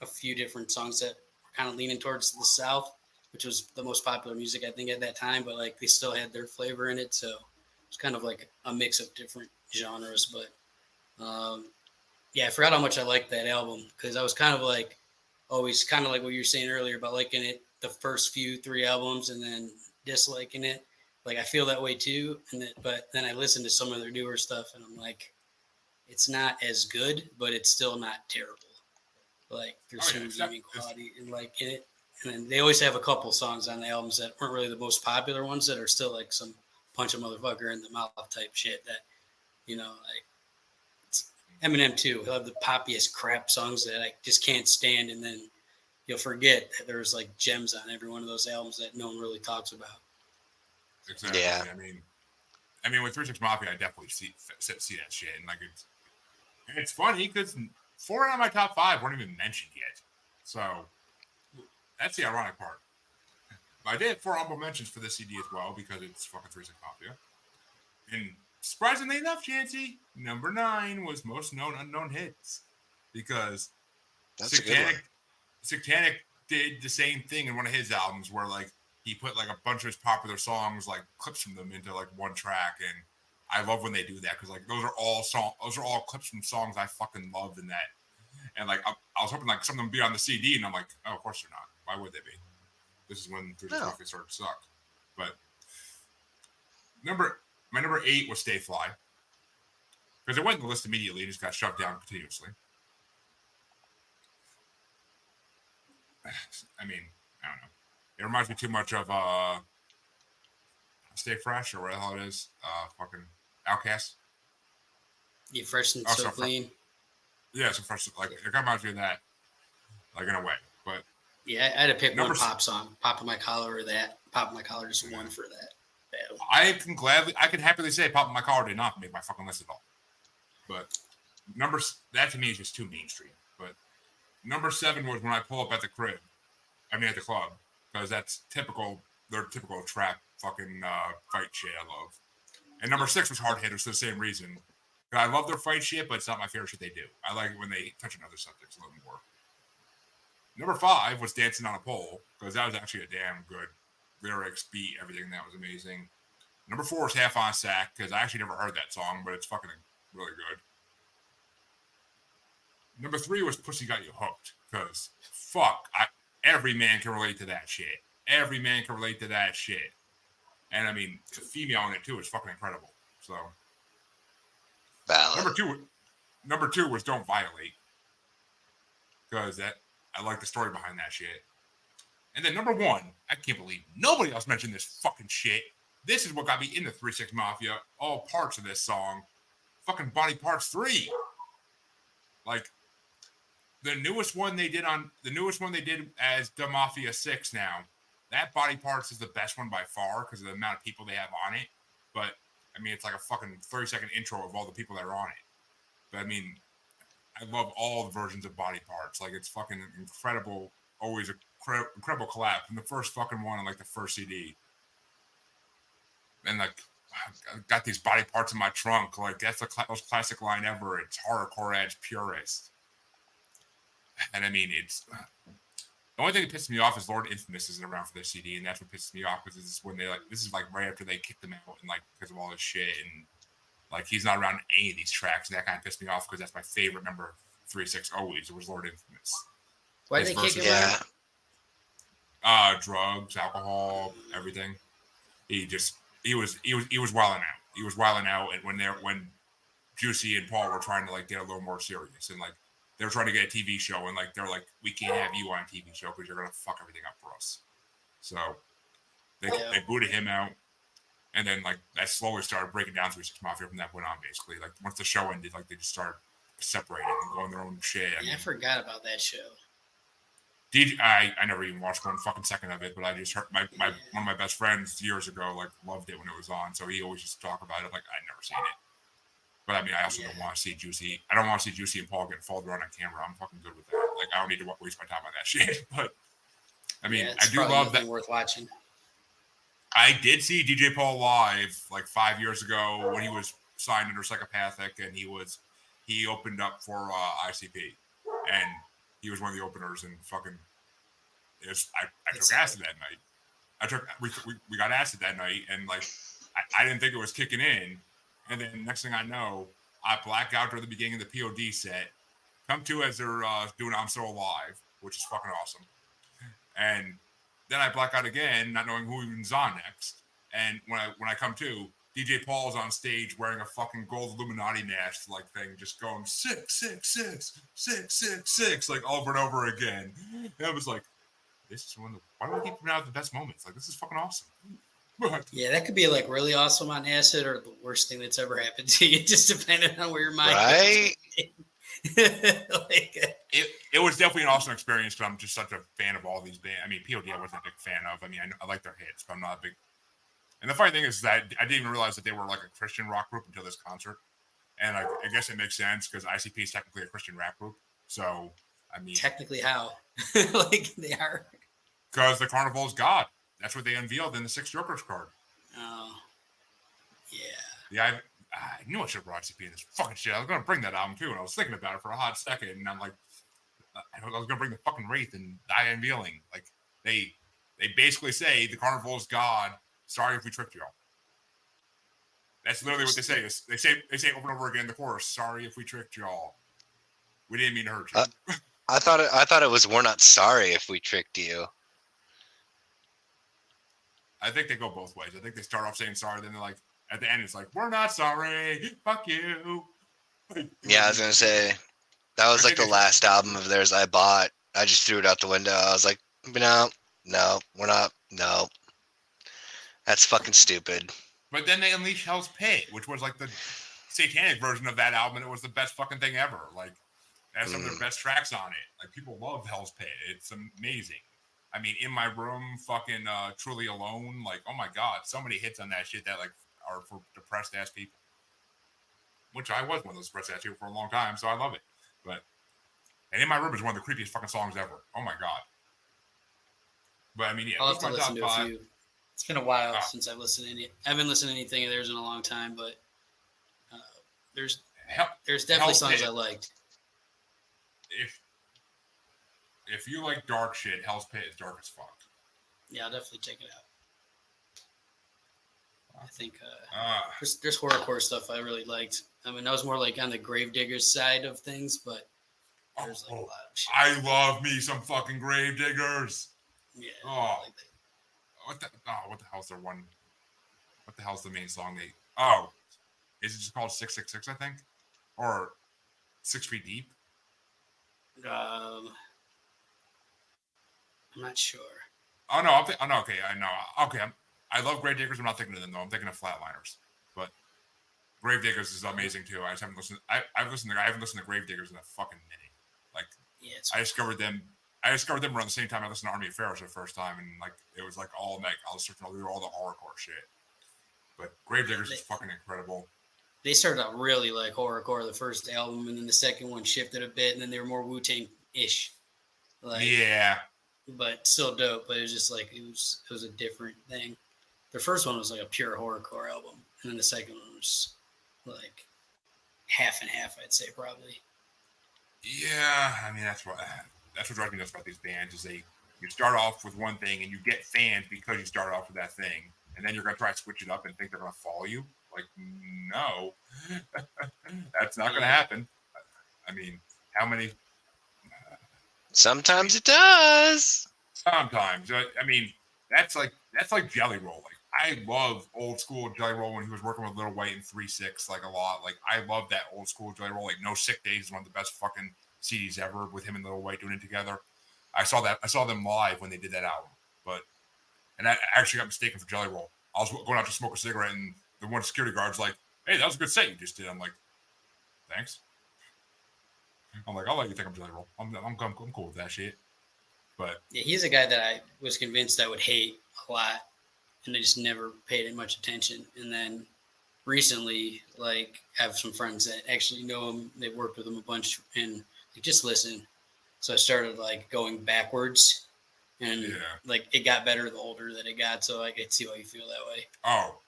a few different songs that were kind of leaning towards the South, which was the most popular music I think at that time, but like they still had their flavor in it. So it's kind of like a mix of different genres. But I forgot how much I liked that album because I was kind of like always kind of like what you were saying earlier about liking it the first 3 albums and then disliking it. Like I feel that way too. But then I listened to some of their newer stuff and I'm like, it's not as good, but it's still not terrible. Like there's some redeeming quality and like in it. And then they always have a couple songs on the albums that weren't really the most popular ones that are still like some punch a motherfucker in the mouth type shit that, like Eminem too. He'll have the poppiest crap songs that I just can't stand, and then you'll forget that there's like gems on every one of those albums that no one really talks about. Exactly. Yeah. I mean, with 3 6 Mafia, I definitely see that shit, and like it's funny because 4 out of my top 5 weren't even mentioned yet, so that's the ironic part. But I did have 4 honorable mentions for this CD as well because it's fucking 3 6 Mafia, and surprisingly enough, Chancy, number 9 was most known unknown hits because That's a good one. Satanic did the same thing in one of his albums where like he put like a bunch of his popular songs, like clips from them into like one track, and I love when they do that because like those are all clips from songs I fucking loved in that, and like I was hoping like some of them would be on the CD, and I'm like, oh, of course they're not. Why would they be? This is when Three Coffee started to suck. But my number 8 was Stay Fly because it went in the list immediately and just got shoved down continuously. I mean, I don't know. It reminds me too much of Stay Fresh or what the hell it is. Fucking Outkast. You fresh and so clean. Yeah, so fresh. Like it reminds me of that, like in a way. But yeah, I had to pick one pop song, "Pop in My Collar" or that. "Pop in My Collar" just won for that battle. I can happily say "Pop in My Collar" did not make my fucking list at all. But that to me is just too mainstream. But number 7 was When I Pull Up at the Crib. I mean at the club. Because that's their typical trap fucking fight shit I love. And number 6 was Hard Hitters for the same reason. I love their fight shit, but it's not my favorite shit they do. I like it when they touch on other subjects a little more. Number 5 was Dancing on a Pole, because that was actually a damn good lyrics, beat, everything. That was amazing. Number 4 is Half on Sack, because I actually never heard that song, but it's fucking really good. Number 3 was Pussy Got You Hooked, because every man can relate to that shit. Every man can relate to that shit. And I mean, the female in it too is fucking incredible. So, valid. Number two was Don't Violate, because I like the story behind that shit. And then number 1, I can't believe nobody else mentioned this fucking shit. This is what got me into 3 6 Mafia. All parts of this song, fucking Body Parts 3. Like the newest one they did as the Mafia 6 now. That Body Parts is the best one by far because of the amount of people they have on it. But I mean, it's like a fucking 30-second intro of all the people that are on it. But I mean, I love all the versions of Body Parts. Like it's fucking incredible. Always incredible collab from the first fucking one on like the first CD. And like, I got these body parts in my trunk. Like that's the most classic line ever. It's horrorcore edge purist. And I mean, it's the only thing that pisses me off is Lord Infamous isn't around for this CD, and that's what pisses me off because this is like right after they kicked him out and like because of all this shit, and like he's not around in any of these tracks, and that kind of pissed me off because that's my favorite number 3 6 always. It was Lord Infamous. Why did they kick him out? Drugs, alcohol, everything. He was wilding out. He was wilding out, and when Juicy and Paul were trying to like get a little more serious, and like they were trying to get a TV show, and like they're like, we can't have you on a TV show because you're gonna fuck everything up for us. So they booted him out, and then like that slowly started breaking down 3 6 Mafia from that point on. Basically, like once the show ended, like they just started separating and going their own shit. I forgot about that show. I never even watched one fucking second of it, but I just heard my one of my best friends years ago like loved it when it was on, so he always used to talk about it. Like I'd never seen it, but I mean I also don't want to see Juicy. I don't want to see Juicy and Paul getting followed around on camera. I'm fucking good with that. Like I don't need to waste my time on that shit. But I mean I do love that. Worth watching. I did see DJ Paul live like 5 years ago when he was signed under Psychopathic, and he opened up for ICP, and he was one of the openers, and fucking. I took acid that night. We got acid that night, and like I didn't think it was kicking in, and then next thing I know, I black out during the beginning of the POD set. Come to as they're doing "I'm So Alive," which is fucking awesome, and then I black out again, not knowing who even's on next. And when I come to, DJ Paul's on stage wearing a fucking gold Illuminati mask like thing, just going 666 666 like over and over again. And I was like, this is why do I keep coming out the best moments? Like this is fucking awesome. But Yeah, that could be like really awesome on acid or the worst thing that's ever happened to you, just depending on where your mind Right? it was definitely an awesome experience because I'm just such a fan of all these bands. I mean, POD I wasn't a big fan of. I mean, I like their hits, but I'm not a big. And the funny thing is that I didn't even realize that they were like a Christian rock group until this concert. And I guess it makes sense because ICP is technically a Christian rap group. So, I mean, technically, how? Like they are. Because the Carnival is God. That's what they unveiled in the Six Jokers card. Oh, yeah. Yeah, I knew I should have brought ICP in this fucking shit. I was going to bring that album too, and I was thinking about it for a hot second, and I'm like, I was going to bring the fucking Wraith and Die Unveiling. Like, they basically say the Carnival is God. Sorry if we tricked y'all. That's literally what they say. They say over and over again in the chorus. Sorry if we tricked y'all. We didn't mean to hurt you. I thought it was we're not sorry if we tricked you. I think they go both ways. I think they start off saying sorry, then they're like, at the end, it's like, we're not sorry. Fuck you. Yeah, I was gonna say that was like the last album of theirs I bought. I just threw it out the window. I was like, no, we're not. No, that's fucking stupid. But then they unleashed Hell's Pit, which was like the satanic version of that album, and it was the best fucking thing ever. Like, it has some of their best tracks on it. Like, people love Hell's Pit. It's amazing. I mean, In My Room, fucking Truly Alone. Like, oh my God, so many hits on that shit that like are for depressed ass people. Which I was one of those depressed ass people for a long time, so I love it. And In My Room is one of the creepiest fucking songs ever. Oh my God. But I mean, yeah, I'll have to listen to a few. It's been a while since I've listened to any. I haven't listened to anything of theirs in a long time, but there's definitely songs I liked. If you like dark shit, Hell's Pit is dark as fuck. Yeah, I'll definitely check it out. I think there's horrorcore stuff I really liked. I mean, I was more like on the Gravediggers side of things, but there's like a lot of shit. I love me some fucking Gravediggers. Yeah. Oh. What the hell's their one? What the hell's the main song? Is it just called 666? I think, or 6 Feet Deep. I'm not sure. Oh no! Okay, I know. Okay, I love Gravediggers. I'm not thinking of them though. I'm thinking of Flatliners. But Gravediggers is amazing too. I just haven't listened. I haven't listened to Gravediggers in a fucking minute. Like, yeah, I discovered them around the same time I listened to Army of Pharaoh for the first time, and like it was like all like I was searching through all the horrorcore shit. But Gravediggers is fucking incredible. They started out really like horrorcore the first album, and then the second one shifted a bit, and then they were more Wu-Tang-ish. Like, yeah. But still dope. But it was just like it was a different thing. The first one was like a pure horrorcore album, and then the second one was like half and half, I'd say probably. Yeah, I mean that's what drives me nuts about these bands is you start off with one thing and you get fans because you start off with that thing, and then you're gonna try to switch it up and think they're gonna follow you. Like, no, that's not gonna happen. I mean, how many? Sometimes it does. Sometimes. I mean, that's like Jelly Roll. Like, I love old school Jelly Roll when he was working with Lil Wayne and 3-6 like a lot. Like, I love that old school Jelly Roll. Like, No Sick Days is one of the best fucking CDs ever with him and Lil Wayne doing it together. I saw them live when they did that album. And I actually got mistaken for Jelly Roll. I was going out to smoke a cigarette and the one security guard's like, "Hey, that was a good set you just did." I'm like, "Thanks." I'm like, "I'll let you think I'm Jelly Roll. I'm cool with that shit." But yeah, he's a guy that I was convinced I would hate a lot, and I just never paid it much attention. And then recently, like, I have some friends that actually know him. They've worked with him a bunch, and like, just listen. So I started like going backwards, and like it got better the older that it got. So I could see why you feel that way. Oh,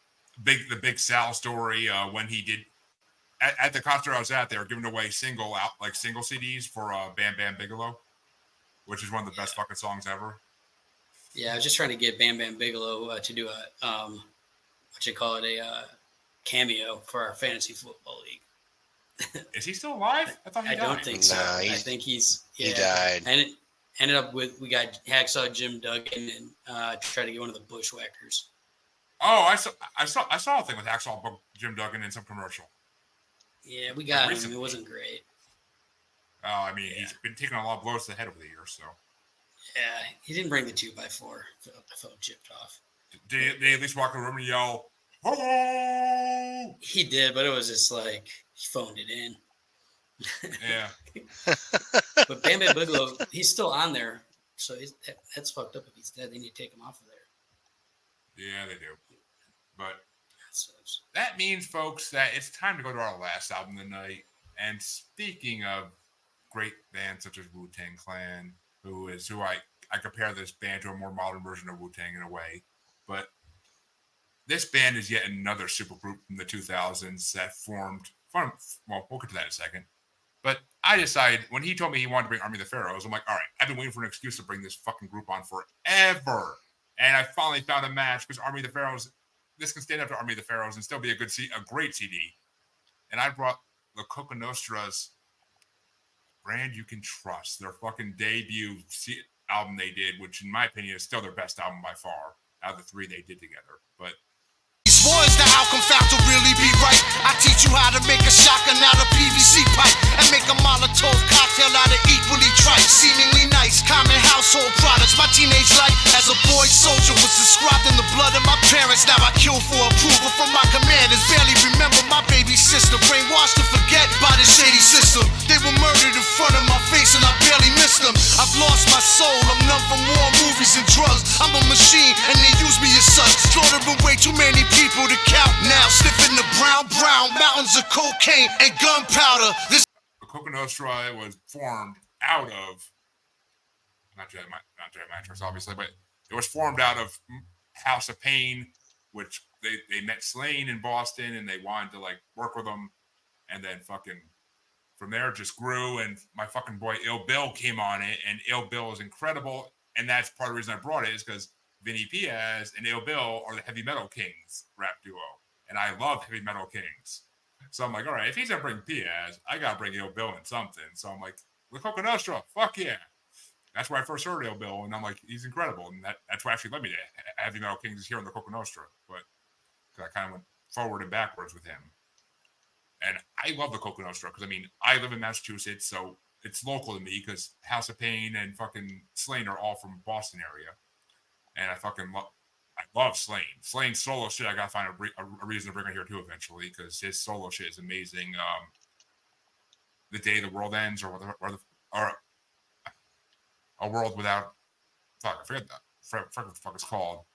the Big Sal story when he did at the concert I was at, they were giving away single CDs for Bam Bam Bigelow, which is one of the best fucking songs ever. Yeah, I was just trying to get Bam Bam Bigelow to do a cameo for our fantasy football league. Is he still alive? I thought he died. I don't think so. No, I think he died. And it ended up with we got Hacksaw Jim Duggan and tried to get one of the Bushwhackers. Oh, I saw a thing with Hacksaw Jim Duggan in some commercial. Yeah, we got him. It wasn't great. Oh, I mean, he's been taking a lot of blows to the head over the years, so. Yeah, he didn't bring the 2x4. I felt chipped off. Did they at least walk in the room and yell, "Hello"? He did, but it was just like he phoned it in. Yeah. But Bam Bam Bigelow, he's still on there, so that's fucked up. If he's dead, they need to take him off of there. Yeah, they do. But That sucks. that means, folks, that it's time to go to our last album tonight. And speaking of great bands such as Wu-Tang Clan, who I compare this band to a more modern version of Wu-Tang in a way. But this band is yet another supergroup from the 2000s that formed. Well, we'll get to that in a second. But I decided when he told me he wanted to bring Army of the Pharaohs, I'm like, all right, I've been waiting for an excuse to bring this fucking group on forever. And I finally found a match because Army of the Pharaohs, this can stand up to Army of the Pharaohs and still be a great CD. And I brought the Coka Nostra's Brand You Can Trust, their fucking debut album they did, which in my opinion is still their best album by far out of the three they did together. But War is the outcome found to really be right. I teach you how to make a shotgun out of PVC pipe and make a Molotov cocktail out of equally trite, seemingly nice, common household products. My teenage life as a boy soldier was described in the blood of my parents. Now I kill for approval from my commanders. Barely remember my baby sister, brainwashed to forget by the shady system. They were murdered in front of my face and I barely missed them. I've lost my soul, I'm numb from war, movies and drugs. I'm a machine and they use me as such. Slaughtering way too many people to count now, sniffing the brown mountains of cocaine and gunpowder. This the Coka Nostra was formed out of not Jerry Matrix, obviously, but it was formed out of House of Pain, which they met Slain in Boston and they wanted to like work with them, and then fucking from there it just grew. And my fucking boy Ill Bill came on it, and Ill Bill is incredible, and that's part of the reason I brought it is because Vinny Piaz and Ill Bill are the Heavy Metal Kings rap duo. And I love Heavy Metal Kings. So I'm like, all right, if he's going to bring Piaz, I got to bring Ill Bill in something. So I'm like, the Coka Nostra, fuck yeah. That's where I first heard Ill Bill. And I'm like, he's incredible. And that's what actually led me to Heavy Metal Kings is here on the Coka Nostra. But I kind of went forward and backwards with him. And I love the Coka Nostra because, I mean, I live in Massachusetts, so it's local to me because House of Pain and fucking Slain are all from Boston area. And I love Slain. Slain's solo shit, I gotta find a reason to bring it here too eventually because his solo shit is amazing. The Day the World Ends, or A World Without. Fuck, I forget that. Forget what the fuck it's called.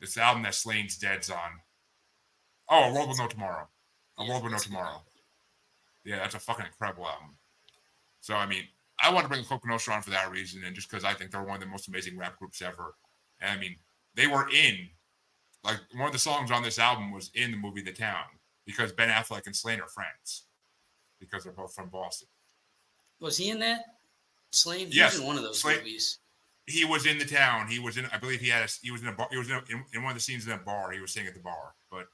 This album that Slane's Dead's on. Oh, A World With No Tomorrow. A World With No Tomorrow. Yeah, that's a fucking incredible album. So I mean, I want to bring the Coka Nostra on for that reason, and just because I think they're one of the most amazing rap groups ever. And I mean, they were in, like, one of the songs on this album was in the movie The Town because Ben Affleck and Slain are friends because they're both from Boston. Was he in that? Slain? He Yes, was in one of those movies. He was in The Town. He was in, I believe he was in a bar. He was in one of the scenes in a bar. He was singing at the bar. But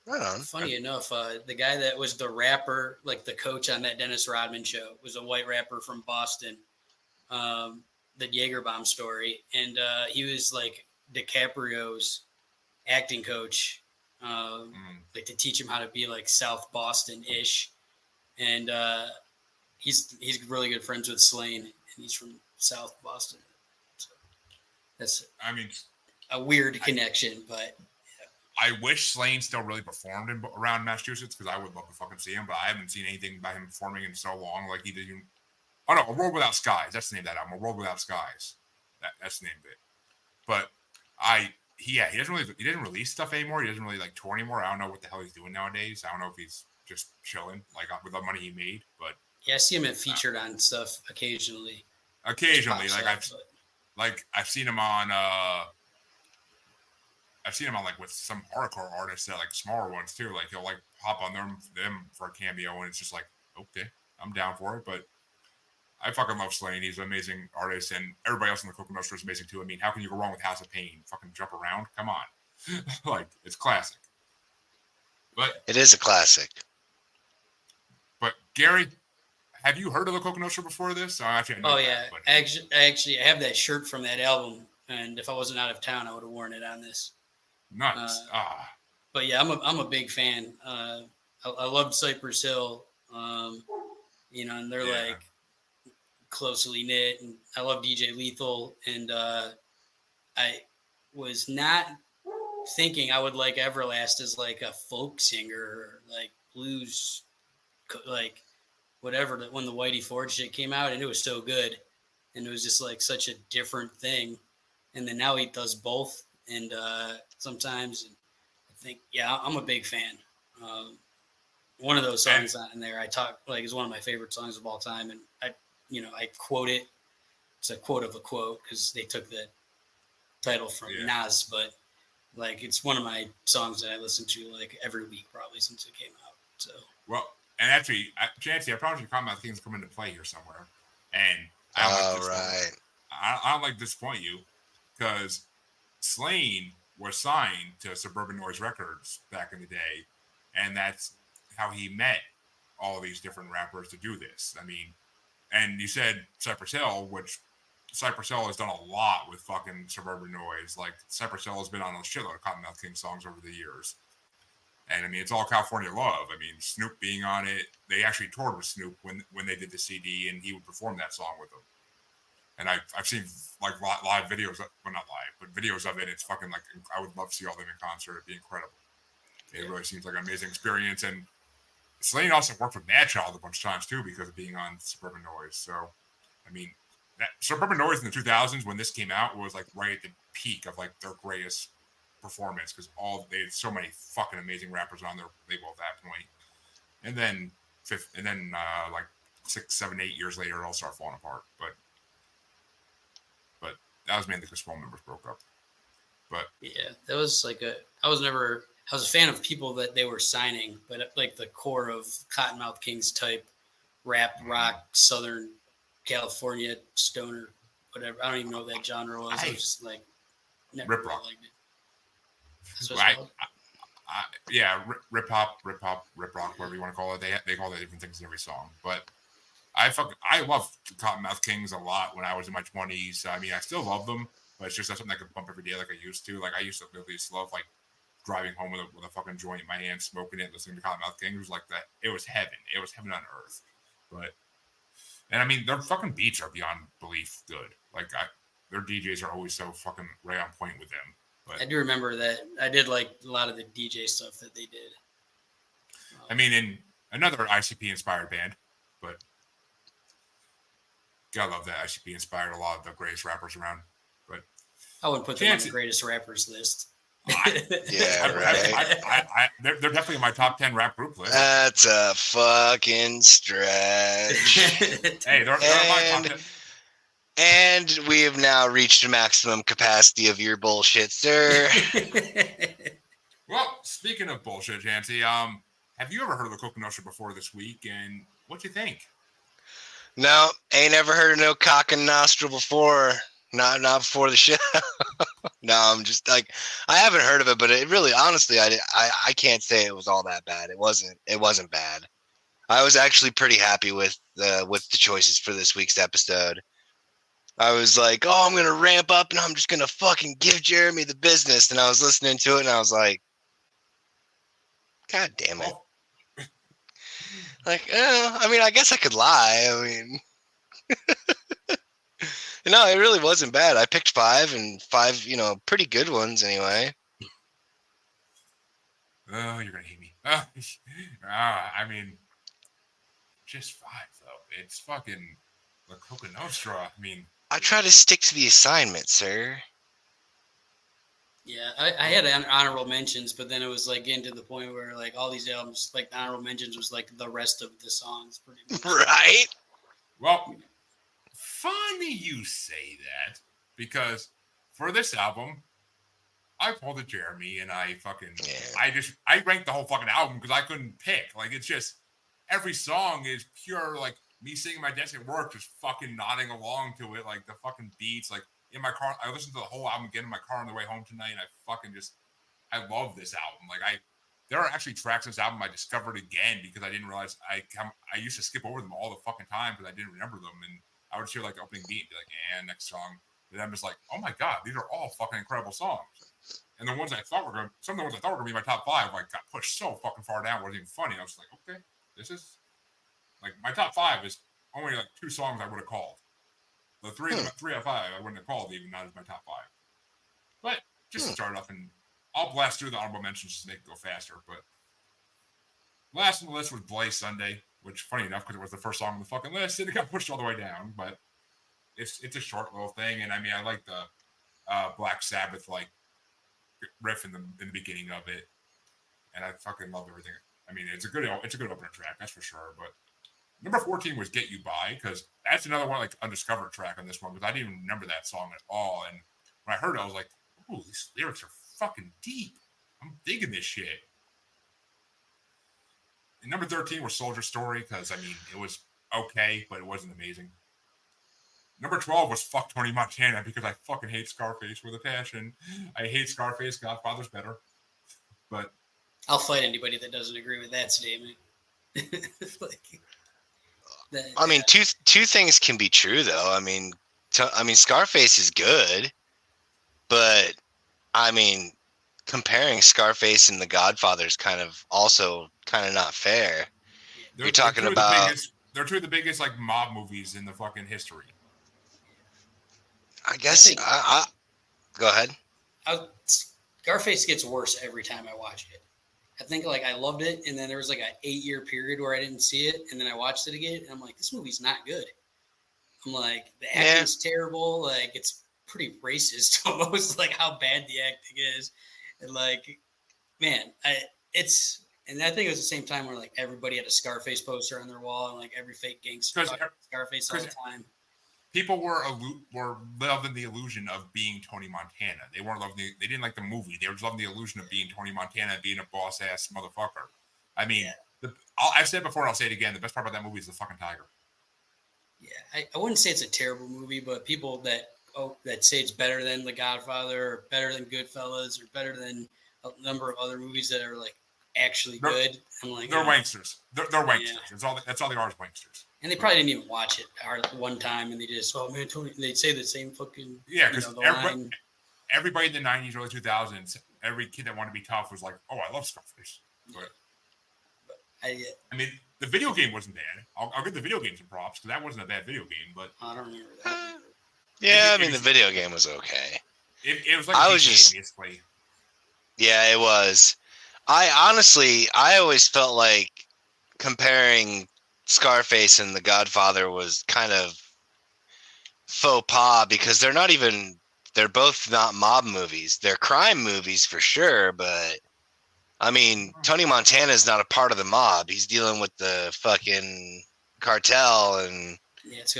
Right on. Funny enough, the guy that was the rapper, like the coach on that Dennis Rodman show, was a white rapper from Boston. The Jaeger bomb story, and he was like DiCaprio's acting coach, like to teach him how to be like South Boston-ish, and he's really good friends with Slain, and he's from South Boston. So that's a weird connection, but I wish Slain still really performed around Massachusetts because I would love to fucking see him, but I haven't seen anything about him performing in so long. Like he didn't. Oh no, A World Without Skies. That's the name of that album. A World Without Skies. That's the name of it. But he didn't release stuff anymore. He doesn't really like tour anymore. I don't know what the hell he's doing nowadays. I don't know if he's just chilling, like with the money he made. But yeah, I see him featured on stuff occasionally. Occasionally, I've seen him on. I've seen him on like with some hardcore artists that like smaller ones too. Like he'll like hop on them for a cameo, and it's just like, okay, I'm down for it. But I fucking love Slain. He's an amazing artist, and everybody else in the Coka Nostra is amazing too. I mean, how can you go wrong with House of Pain? Fucking jump around, come on, like it's classic. But It is a classic. But Gary, have you heard of the Coka Nostra before this? Actually, I know yeah, but... actually, I have that shirt from that album, and if I wasn't out of town, I would have worn it on this. Nuts. But yeah, I'm a big fan. I loved Cypress Hill. And they're like closely knit, and I love DJ Lethal, and was not thinking I would like Everlast as like a folk singer or like blues, like whatever. When the Whitey Ford shit came out, and it was so good, and it was just like such a different thing. And then now he does both, and sometimes I think, yeah, I'm a big fan. One of those songs on there, I talk like is one of my favorite songs of all time, and I quote it. It's a quote of a quote because they took the title from Nas, but like it's one of my songs that I listen to like every week probably since it came out. So well, and actually, Chancy, I promise you, Cottonmouth Kings come into play here somewhere, and I don't like to disappoint you because Slaine was signed to Suburban Noise Records back in the day, and that's how he met all these different rappers to do this. I mean, and you said Cypress Hill, which Cypress Hill has done a lot with fucking Suburban Noise. Like, Cypress Hill has been on a shitload of Cottonmouth King songs over the years. And, I mean, it's all California love. I mean, Snoop being on it. They actually toured with Snoop when they did the CD, and he would perform that song with them. And I've seen, like, live videos. Well, not live, but videos of it. It's fucking, like, I would love to see all them in concert. It'd be incredible. It really seems like an amazing experience. And Slaine also worked with Madchild a bunch of times, too, because of being on Suburban Noise. So, I mean, Suburban Noise in the 2000s when this came out was like right at the peak of like their greatest performance because they had so many fucking amazing rappers on their label at that point. And then like 6, 7, 8 years later, it all started falling apart. But that was mainly because small members broke up. But yeah, that was like I was a fan of people that they were signing, but like the core of Cottonmouth Kings type rap, rock, Southern California stoner, whatever. I don't even know what that genre was. I was just like, never rip really rock. liked it. Rip hop, whatever you want to call it. They call it different things in every song. But I love Cottonmouth Kings a lot when I was in my 20s. I mean, I still love them, but it's just not something I could bump every day like I used to. Like I used to really love like driving home with a fucking joint in my hand, smoking it, listening to Cottonmouth Kings. It was like that. It was heaven. It was heaven on earth. And I mean, their fucking beats are beyond belief good. Like, their DJs are always so fucking right on point with them. But I do remember that. I did like a lot of the DJ stuff that they did. I mean, in another ICP-inspired band, but gotta love that. ICP inspired a lot of the greatest rappers around. But I wouldn't put them on the greatest rappers list. They're definitely in my top 10 rap group list. That's a fucking stretch. Hey, they're my top 10. And we have now reached the maximum capacity of your bullshit, sir. Well, speaking of bullshit, Chancy, have you ever heard of the Coka Nostra before this week? And what you think? No, ain't ever heard of no Coka Nostra before. Not before the show. No, I'm just like, I haven't heard of it, but it really, honestly, I can't say it was all that bad. It wasn't bad. I was actually pretty happy with the choices for this week's episode. I was like, oh, I'm gonna ramp up and I'm just gonna fucking give Jeremy the business. And I was listening to it and I was like, God damn it. Like, I mean, I guess I could lie. I mean, no, it really wasn't bad. I picked 5 and 5, pretty good ones anyway. Oh, you're gonna hate me. I mean, just 5 though. It's fucking the Coka Nostra. I mean, I try to stick to the assignment, sir. Yeah, I had honorable mentions, but then it was like getting to the point where like all these albums, like the honorable mentions was like the rest of the songs, pretty much. Right? Well, funny you say that because for this album, I pulled a Jeremy and I ranked the whole fucking album because I couldn't pick. Like, it's just every song is pure like me sitting at my desk at work, just fucking nodding along to it, like the fucking beats, like. In my car, I listened to the whole album again in my car on the way home tonight, and I love this album. Like, there are actually tracks in this album I discovered again because I didn't realize I used to skip over them all the fucking time because I didn't remember them, and I would hear like the opening beat and be like, and next song, and I'm just like, oh my god, these are all fucking incredible songs. And the ones I thought were some of the ones I thought were gonna be my top 5, like got pushed so fucking far down, it wasn't even funny. I was like, okay, this is like my top 5 is only like 2 songs I would have called. The 3 out of 5 I wouldn't have called even not as my top 5. But just to start off, and I'll blast through the honorable mentions just to make it go faster. But last on the list was Bloody Sunday, which, funny enough, because it was the first song on the fucking list, and it got pushed all the way down. But it's a short little thing, and I mean, I like the Black Sabbath like riff in the beginning of it, and I fucking love everything. I mean, it's a good opener track, that's for sure. But number 14 was Get You By, because that's another one like undiscovered track on this one, because I didn't even remember that song at all. And when I heard it, I was like, "Oh, these lyrics are fucking deep. I'm digging this shit." And number 13 was Soldier Story, because I mean, it was okay, but it wasn't amazing. Number 12 was Fuck Tony Montana, because I fucking hate Scarface with a passion. I hate Scarface. Godfather's better. But I'll fight anybody that doesn't agree with that statement. I mean, two things can be true though. I mean, Scarface is good, but I mean, comparing Scarface and The Godfather is kind of not fair. You're talking about they're two of the biggest like mob movies in the fucking history. I guess I go ahead. Scarface gets worse every time I watch it. I think like I loved it, and then there was like an 8-year period where I didn't see it, and then I watched it again, and I'm like, this movie's not good. I'm like, the acting's terrible. Like, it's pretty racist almost, like how bad the acting is, and like, man, and I think it was the same time where like everybody had a Scarface poster on their wall, and like every fake gangster Scarface all the time. People were loving the illusion of being Tony Montana. They weren't loving they didn't like the movie. They were just loving the illusion of being Tony Montana, being a boss ass motherfucker. I mean, I've said it before, and I'll say it again. The best part about that movie is the fucking tiger. Yeah, I wouldn't say it's a terrible movie, but people that say it's better than The Godfather, or better than Goodfellas, or better than a number of other movies that are like actually good. I'm like, they're wanksters. They're wanksters. Yeah. That's all they are is wanksters. And they probably didn't even watch it one time, and they just, oh man, Tony. They'd say the same fucking because everybody in the '90s, early 2000s, every kid that wanted to be tough was like, oh, I love Scarface. But I mean, the video game wasn't bad. I'll give the video game some props because that wasn't a bad video game. But I don't remember that. The video game was okay. It was like basically. Yeah, it was. I always felt like comparing Scarface and The Godfather was kind of faux pas because they're both not mob movies. They're crime movies for sure, but I mean, Tony Montana is not a part of the mob. He's dealing with the fucking cartel, and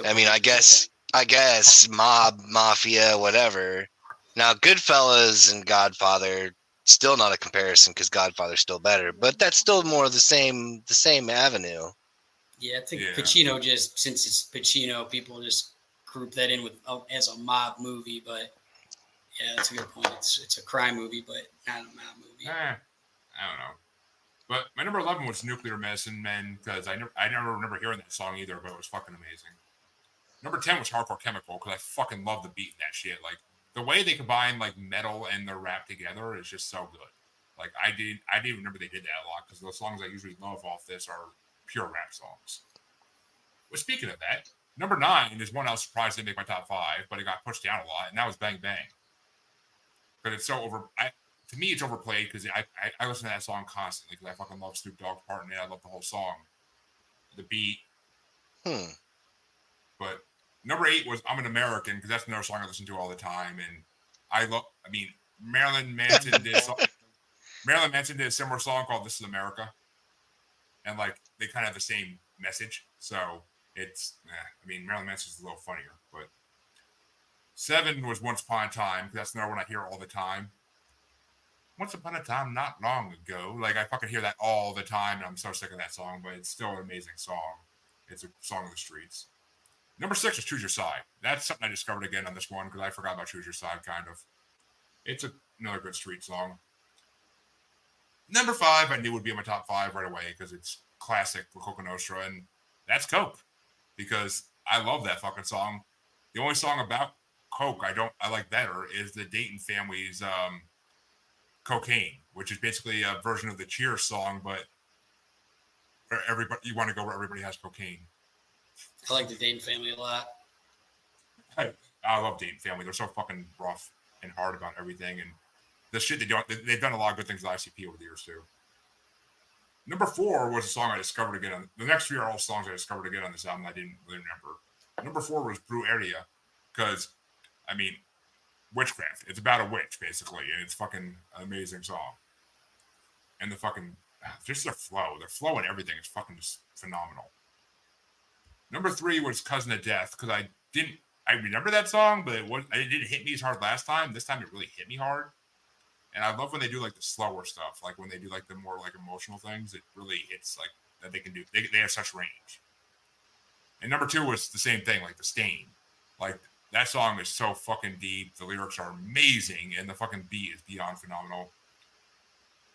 I mean, I guess mob, mafia, whatever. Now, Goodfellas and Godfather, still not a comparison because Godfather's still better, but that's still more of the same avenue. Yeah, I think Pacino since it's Pacino, people just group that in with as a mob movie. But yeah, that's a good point. It's a crime movie, but not a mob movie. I don't know. But my number 11 was Nuclear Medicine Men because I never remember hearing that song either, but it was fucking amazing. Number 10 was Hardcore Chemical because I fucking love the beat in that shit. Like the way they combine like metal and their rap together is just so good. Like I didn't remember they did that a lot because the songs I usually love off this are pure rap songs. Well, speaking of that, number 9 is one I was surprised didn't make my top 5, but it got pushed down a lot, and that was Bang Bang. But it's so to me, it's overplayed because I listen to that song constantly because I fucking love Snoop Dogg's part in it. I love the whole song, the beat. But number 8 was I'm an American because that's another song I listen to all the time, and Marilyn Manson did. Marilyn Manson did a similar song called "This Is America," and like they kind of have the same message. So it's, Marilyn Manson's a little funnier. But 7 was Once Upon a Time because that's another one I hear all the time. Once upon a time, not long ago. Like I fucking hear that all the time, and I'm so sick of that song. But it's still an amazing song. It's a song of the streets. Number 6 is Choose Your Side. That's something I discovered again on this one because I forgot about Choose Your Side, kind of. It's another good street song. Number 5, I knew would be in my top 5 right away because it's classic with Coka Nostra, and that's Coke because I love that fucking song. The only song about Coke I like better is the Dayton family's Cocaine, which is basically a version of the Cheers song, but everybody you want to go where everybody has cocaine. I like the Dayton family a lot. I love Dayton family. They're so fucking rough and hard about everything, and the shit they don't. They've done a lot of good things with ICP over the years too. Number 4 was a song I discovered again. The next 3 are all songs I discovered again on this album I didn't really remember. Number 4 was Brew Area, because, I mean, witchcraft. It's about a witch, basically, and it's fucking an amazing song. And the fucking, just their flow and everything is fucking just phenomenal. Number 3 was Cousin of Death, because I remember that song, but it didn't hit me as hard last time. This time it really hit me hard. And I love when they do like the slower stuff, like when they do like the more like emotional things. It really hits like that they can do. They have such range. And number 2 was the same thing, like The Stain. Like that song is so fucking deep. The lyrics are amazing, and the fucking beat is beyond phenomenal.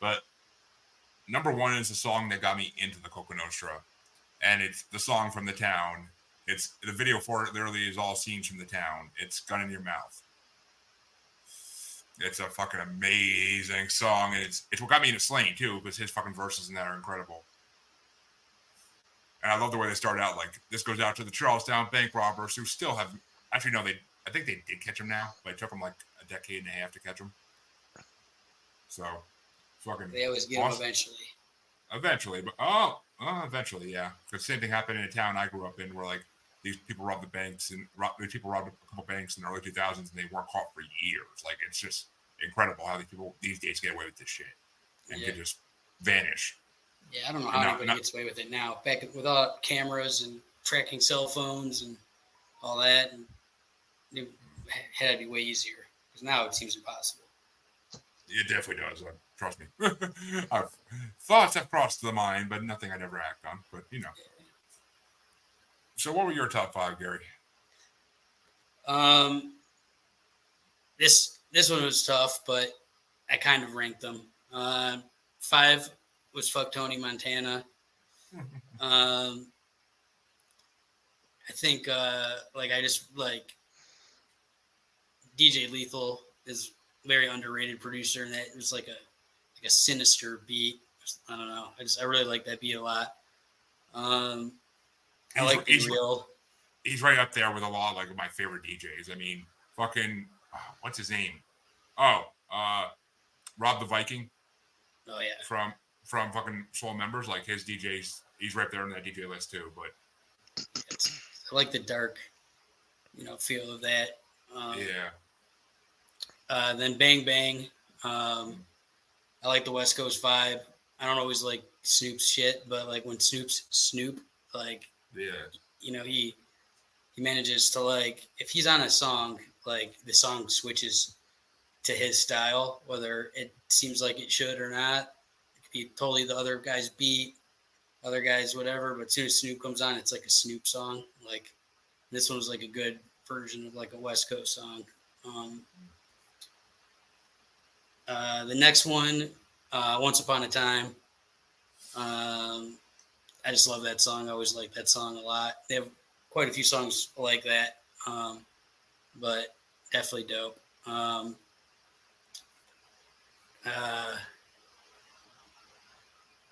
But number 1 is the song that got me into the Coka Nostra, and it's the song from the town. It's the video for it. Literally is all scenes from the town. It's Gun in Your Mouth. It's a fucking amazing song, and it's what got me into Slain too, because his fucking verses in that are incredible. And I love the way they start out. Like, this goes out to the Charlestown bank robbers who still have. Actually, no, I think they did catch him now, but it took them like a decade and a half to catch him. So, fucking. They always get him eventually. Eventually, but eventually, yeah. The same thing happened in a town I grew up in, where like these people robbed the banks people robbed a couple banks in the early 2000s, and they weren't caught for years. Like, it's just incredible how these people these days get away with this shit and can just vanish. Yeah, I don't know how anybody gets away with it now. Back with all cameras and tracking cell phones and all that, and it had to be way easier, because now it seems impossible. It definitely does. Trust me. Thoughts have crossed the mind, but nothing I never act on. But you know. So, what were your top 5, Gary? This one was tough, but I kind of ranked them. 5 was Fuck Tony Montana. I think I just like DJ Lethal is very underrated producer, and that it was like a sinister beat. I don't know. I really like that beat a lot. I like Be Real. He's right up there with a lot of my favorite DJs. I mean, fucking what's his name? Oh, Rob the Viking. Oh yeah. From fucking Soul Members, like his DJs, he's right there on that DJ list too. But I like the dark, feel of that. Then Bang Bang. I like the West Coast vibe. I don't always like Snoop's shit, but like when Snoop, like, he manages to, like, if he's on a song, like the song switches to his style, whether it seems like it should or not. It could be totally the other guy's beat, other guys, whatever. But as soon as Snoop comes on, it's like a Snoop song. Like, this one was like a good version of like a West Coast song. The next one, Once Upon a Time. I just love that song. I always like that song a lot. They have quite a few songs like that, but definitely dope.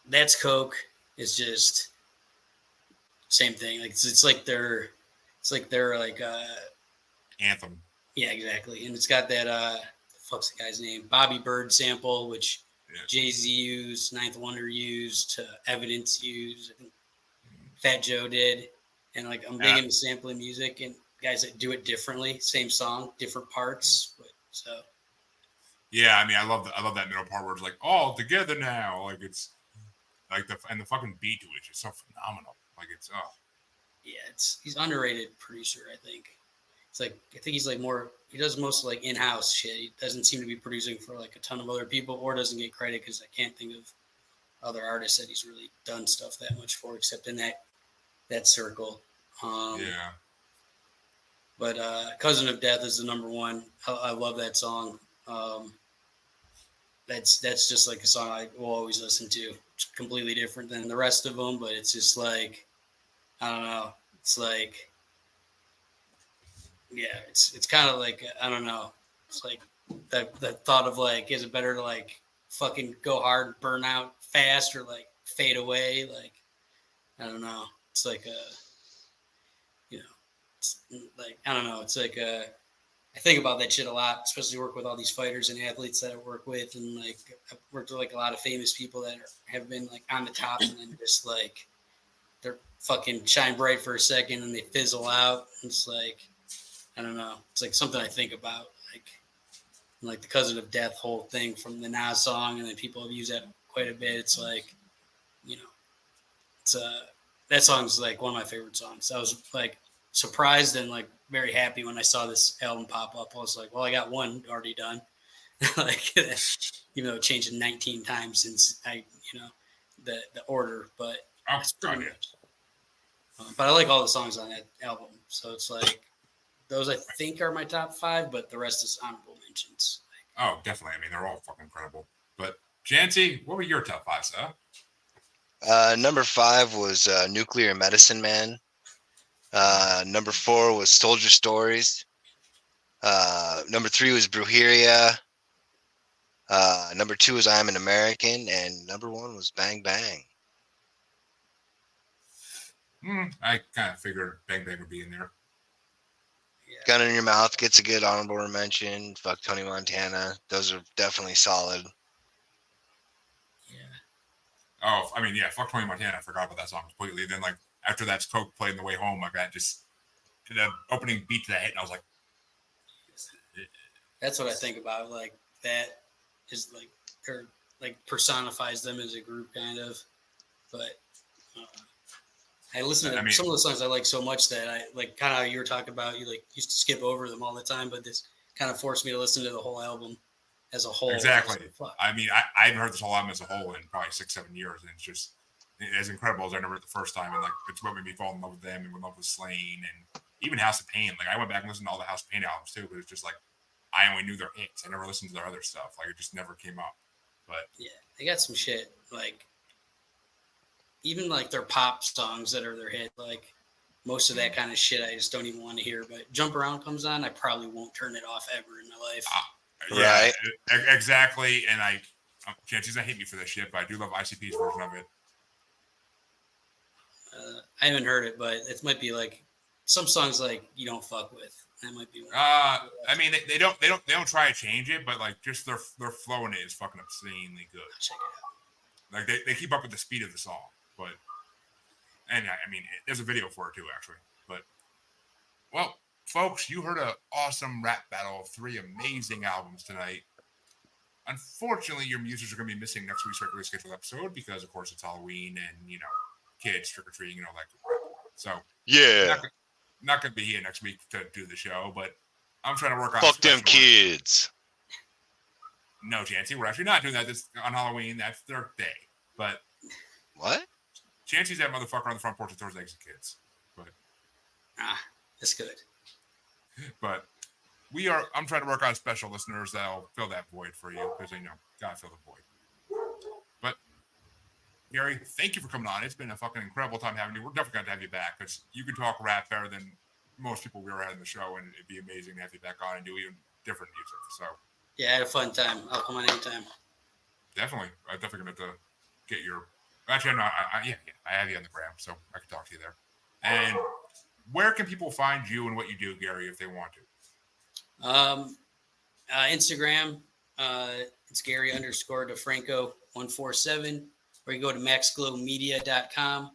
That's Coke is just same thing. Like it's like their anthem. Yeah, exactly. And it's got that fuck's the guy's name? Bobby Bird sample, which Jay-Z used, Ninth Wonder used, Evidence used, I think Fat Joe did. And like I'm big into sampling music and guys that do it differently, same song, different parts. So yeah, I mean I love that middle part where it's like all together now. Like it's like the fucking beat to it is just so phenomenal. Like it's he's underrated producer, I think. It's like I think he's like more he does most like in-house shit. He doesn't seem to be producing for like a ton of other people, or doesn't get credit because I can't think of other artists that he's really done stuff that much for, except in that circle. But Cousin of Death is the number 1. I love that song. That's just like a song I will always listen to. It's completely different than the rest of them, but it's just like I don't know. It's like it's kind of like I don't know. It's like the thought of like, is it better to like fucking go hard, burn out fast, or like fade away? Like I don't know. It's like it's like I don't know. It's like I think about that shit a lot, especially work with all these fighters and athletes that I work with, and like I've worked with like a lot of famous people that have been like on the top, and then just like they're fucking shine bright for a second and they fizzle out. It's like I don't know. It's like something I think about, like the Cousin of Death whole thing from the Nas song, and then people have used that quite a bit. It's like, it's that song's like one of my favorite songs. I was like surprised and like very happy when I saw this album pop up. I was like, well, I got one already done. Like, even though it changed 19 times since the order, but Oh, God, yeah. but I like all the songs on that album. So it's like those I think are my top 5, but the rest is honorable mentions. Oh, definitely. I mean, they're all fucking incredible. But Chancy, what were your top 5, sir? Number 5 was Nuclear Medicine Man. Number 4 was Soldier Stories. Number 3 was Brujeria. Number 2 was I Am an American, and number 1 was Bang Bang. I kind of figured Bang Bang would be in there. Yeah. Gun in Your Mouth gets a good honorable mention. Fuck Tony Montana. Those are definitely solid. Yeah. Oh, I mean, yeah, fuck Tony Montana. I forgot about that song completely. Then, like, after that's Coke played in The Way Home, like, that just, the opening beat to that hit, and I was like, That's what I think about. Like, that is like, or like personifies them as a group, kind of. But I listen to some of the songs I like so much that I like, kind of how you were talking about, you like used to skip over them all the time, but this kind of forced me to listen to the whole album as a whole. Exactly. Like, I mean, I haven't heard this whole album as a whole in probably 6-7 years, and it's just as incredible as I remember it the first time, and like it's what made me fall in love with them and in love with Slain and even House of Pain. Like I went back and listened to all the House of Pain albums too, but it's just like I only knew their hits. I never listened to their other stuff. Like it just never came up. But yeah, they got some shit. Like even like their pop songs that are their hit. Like most of that kind of shit, I just don't even want to hear. But Jump Around comes on, I probably won't turn it off ever in my life. Yeah, Right. Exactly. And Chancy's not hate me for this shit, but I do love ICP's version of it. I haven't heard it, but it might be like some songs like you don't fuck with. That might be one. I mean, they don't try to change it, but like just their flow in it is fucking obscenely good. I'll check it out. Like they keep up with the speed of the song, but I mean, there's a video for it too, actually. But well, folks, you heard an awesome rap battle of 3 amazing albums tonight. Unfortunately, your musers are going to be missing next week's regularly scheduled episode because, of course, it's Halloween and kids trick or treating and all that. So Yeah. not going to be here next week to do the show, but I'm trying to work on. Fuck them kids. No, Chancy, we're actually not doing that this on Halloween. That's their day. But What? Chancy's that motherfucker on the front porch that throws eggs at kids. But That's good. But I'm trying to work on special listeners that'll fill that void for you because gotta fill the void. But Gary, thank you for coming on. It's been a fucking incredible time having you. We're definitely going to have you back because you can talk rap better than most people we ever had in the show, and it'd be amazing to have you back on and do even different music. So Yeah, I had a fun time. I'll come on anytime. definitely, I'm definitely going to get your. Actually, no, I have you on the gram, so I can talk to you there. And where can people find you and what you do, Gary, if they want to? Instagram, it's Gary _DeFranco 147, or you go to maxglowmedia.com.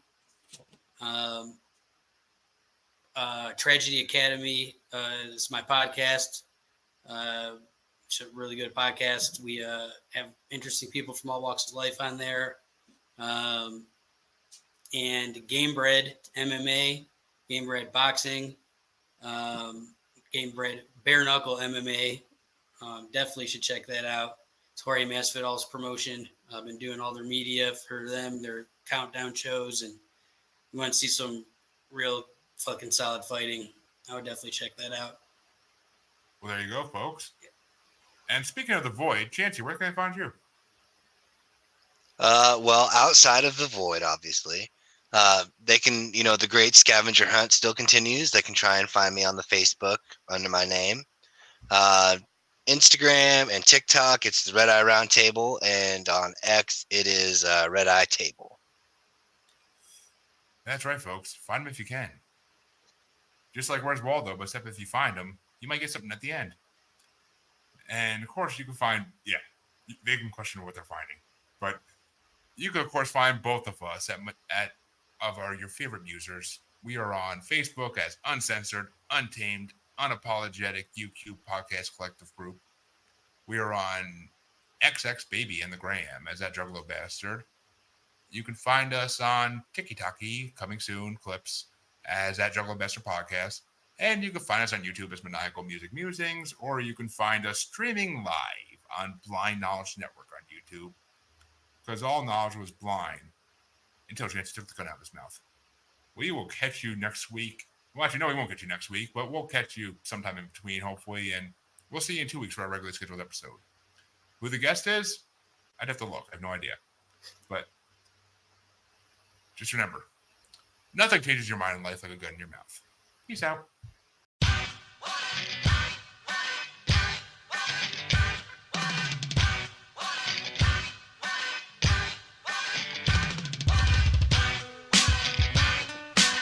Tragedy Academy is my podcast. It's a really good podcast. We have interesting people from all walks of life on there. And Game Bred MMA, Game Bred Boxing, Game Bred Bare Knuckle MMA. Definitely should check that out. It's Jorge Masvidal's promotion. I've been doing all their media for them, their countdown shows, and you want to see some real fucking solid fighting, I would definitely check that out. Well, there you go, folks. And speaking of the void, Chancy, where can I find you? Well, outside of the void, obviously, they can, the great scavenger hunt still continues. They can try and find me on the Facebook under my name. Instagram and TikTok, it's the Red Eye Roundtable, and on X, it is Red Eye Table. That's right, folks. Find them if you can. Just like Where's Waldo, but except if you find them, you might get something at the end. And of course, you can find, they can question what they're finding. But you can, of course, find both of us at your favorite musers. We are on Facebook as Uncensored, Untamed, Unapologetic UQ Podcast Collective Group. We are on XX Baby and the Graham as that Juggalo Bastard. You can find us on TikTok, coming soon, clips, as that Juggalo Bastard Podcast. And you can find us on YouTube as Maniacal Music Musings, or you can find us streaming live on Blind Knowledge Network on YouTube. Because all knowledge was blind until Chancy took the gun out of his mouth. We will catch you next week. Well, actually, no, we won't catch you next week, but we'll catch you sometime in between, hopefully, and we'll see you in 2 weeks for our regularly scheduled episode. Who the guest is? I'd have to look. I have no idea. But just remember, nothing changes your mind in life like a gun in your mouth. Peace out.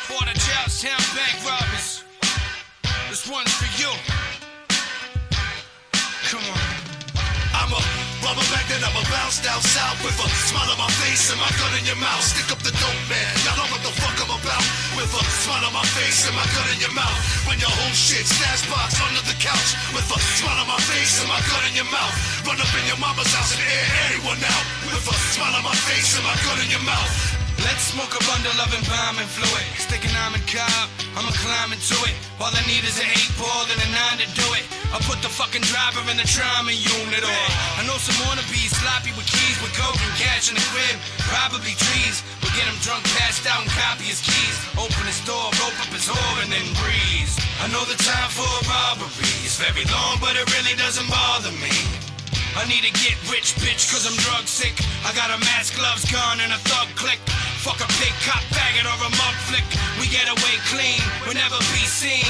For the Charlestown bank robbers, this one's for you. Come on. I'm a rubber back, then I'm a bounce down south with a smile on my face and my gun in your mouth. Stick up the dope, man. Y'all know what the fuck I'm about. With a smile on my face and my gun in your mouth. When your whole shit stash box under the couch. With a smile on my face and my gun in your mouth. Run up in your mama's house and air everyone out. With a smile on my face and my gun in your mouth. Let's smoke a bundle of embalming fluid. Stick an almond cob, I'ma climb into it. All I need is an 8-ball and a 9 to do it. I'll put the fucking driver in the trauma unit on. I know some wannabes sloppy with keys, with coke and cash in the crib. Probably trees, we'll get him drunk, passed out and copy his keys. Open his door, rope up his whore and then breeze. I know the time for a robbery is very long, but it really doesn't bother me. I need to get rich, bitch, cause I'm drug sick. I got a mask, gloves, gun, and a thug click. Fuck a big cop faggot or a mug flick. We get away clean, we'll never be seen.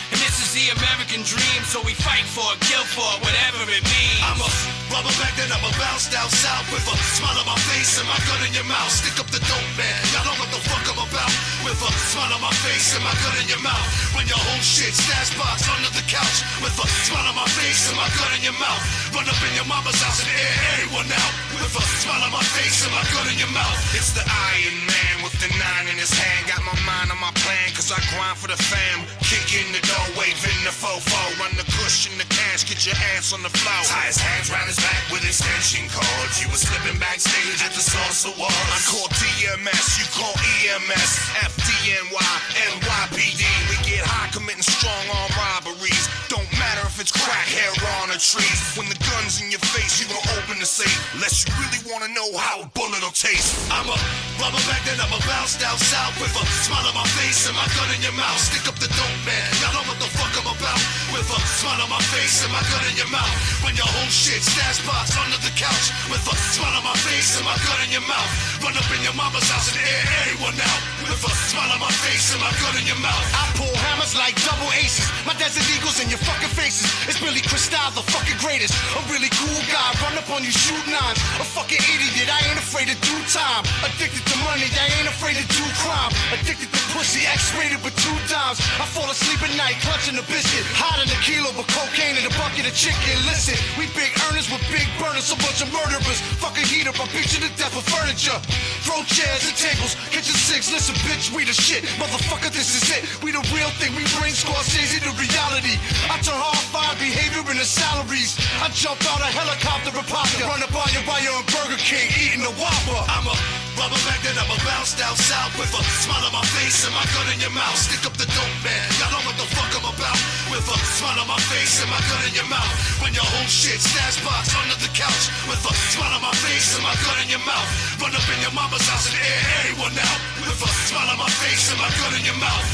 And this is the American dream, so we fight for it, kill for it, whatever it means. I'm a rubber back, then I'm a bounce down south with a smile on my face and my gun in your mouth. Stick up the dope, man. Y'all know what the fuck I'm about. With a smile on my face and my gun in your mouth. When your whole shit stash box under the couch. With a smile on my face and my gun in your mouth. Run up in your mama's house and air everyone out. With a smile on my face and my gun in your mouth. It's the Iron Man with the 9 in his hand. Got my mind on my plan, cause I grind for the fam. Kick in the door, waving the fofo. Run the cushion, the cash, get your ass on the floor. Tie his hands round his back with extension cords. You was slipping backstage at the Salsa Wars. I call DMS, you call EMS. FDNY, NYPD. We get high committing strong arm robberies. Don't matter if it's crack, hair on a tree. When the gun's in your face, you gon' open the safe. Unless you really wanna know how a bullet'll taste. I'm a rubber back, then I'm a bounce down south with a smile on my face and my gun in your mouth. Stick up the dope, man. Y'all know what the fuck I'm about. With a smile on my face and my gun in your mouth. When your whole shit stash box under the couch. With a smile on my face and my gun in your mouth. Run up in your mama's house and air everyone out. With a smile on my face and my gun in your mouth. I pull hammers like double aces. My desert eagles in your fucking faces. It's Billy Crystal, the fucking greatest. A really cool guy, run up on you, shoot nines. A fucking idiot, I ain't afraid to do time. Addicted to money, I ain't afraid to do crime. Addicted to pussy, X-rated with 2 dimes. I fall asleep at night, clutching a biscuit. Hot in a kilo, but cocaine in a bucket of chicken. Listen, we big earners with big burners, a bunch of murderers. Fucking heat up, I beat you to death with furniture. Throw chairs and tables, kitchen sinks. Listen, bitch, we the shit. Motherfucker, this is it. We the real thing, we bring Scorsese to reality. I turn hard-fired behavior into salaries. I jump out a helicopter and pop ya. Run up on you while you're in Burger King eating a Whopper. I'm a rubber back, then I'm a bounce down south with a smile on my face and my gun in your mouth. Stick up the dope, man. Y'all know what the fuck I'm about. With a smile on my face and my gun in your mouth. When your whole shit stash box under the couch. With a smile on my face and my gun in your mouth. Run up in your mama's house and air everyone out. With a smile on my face and my gun in your mouth.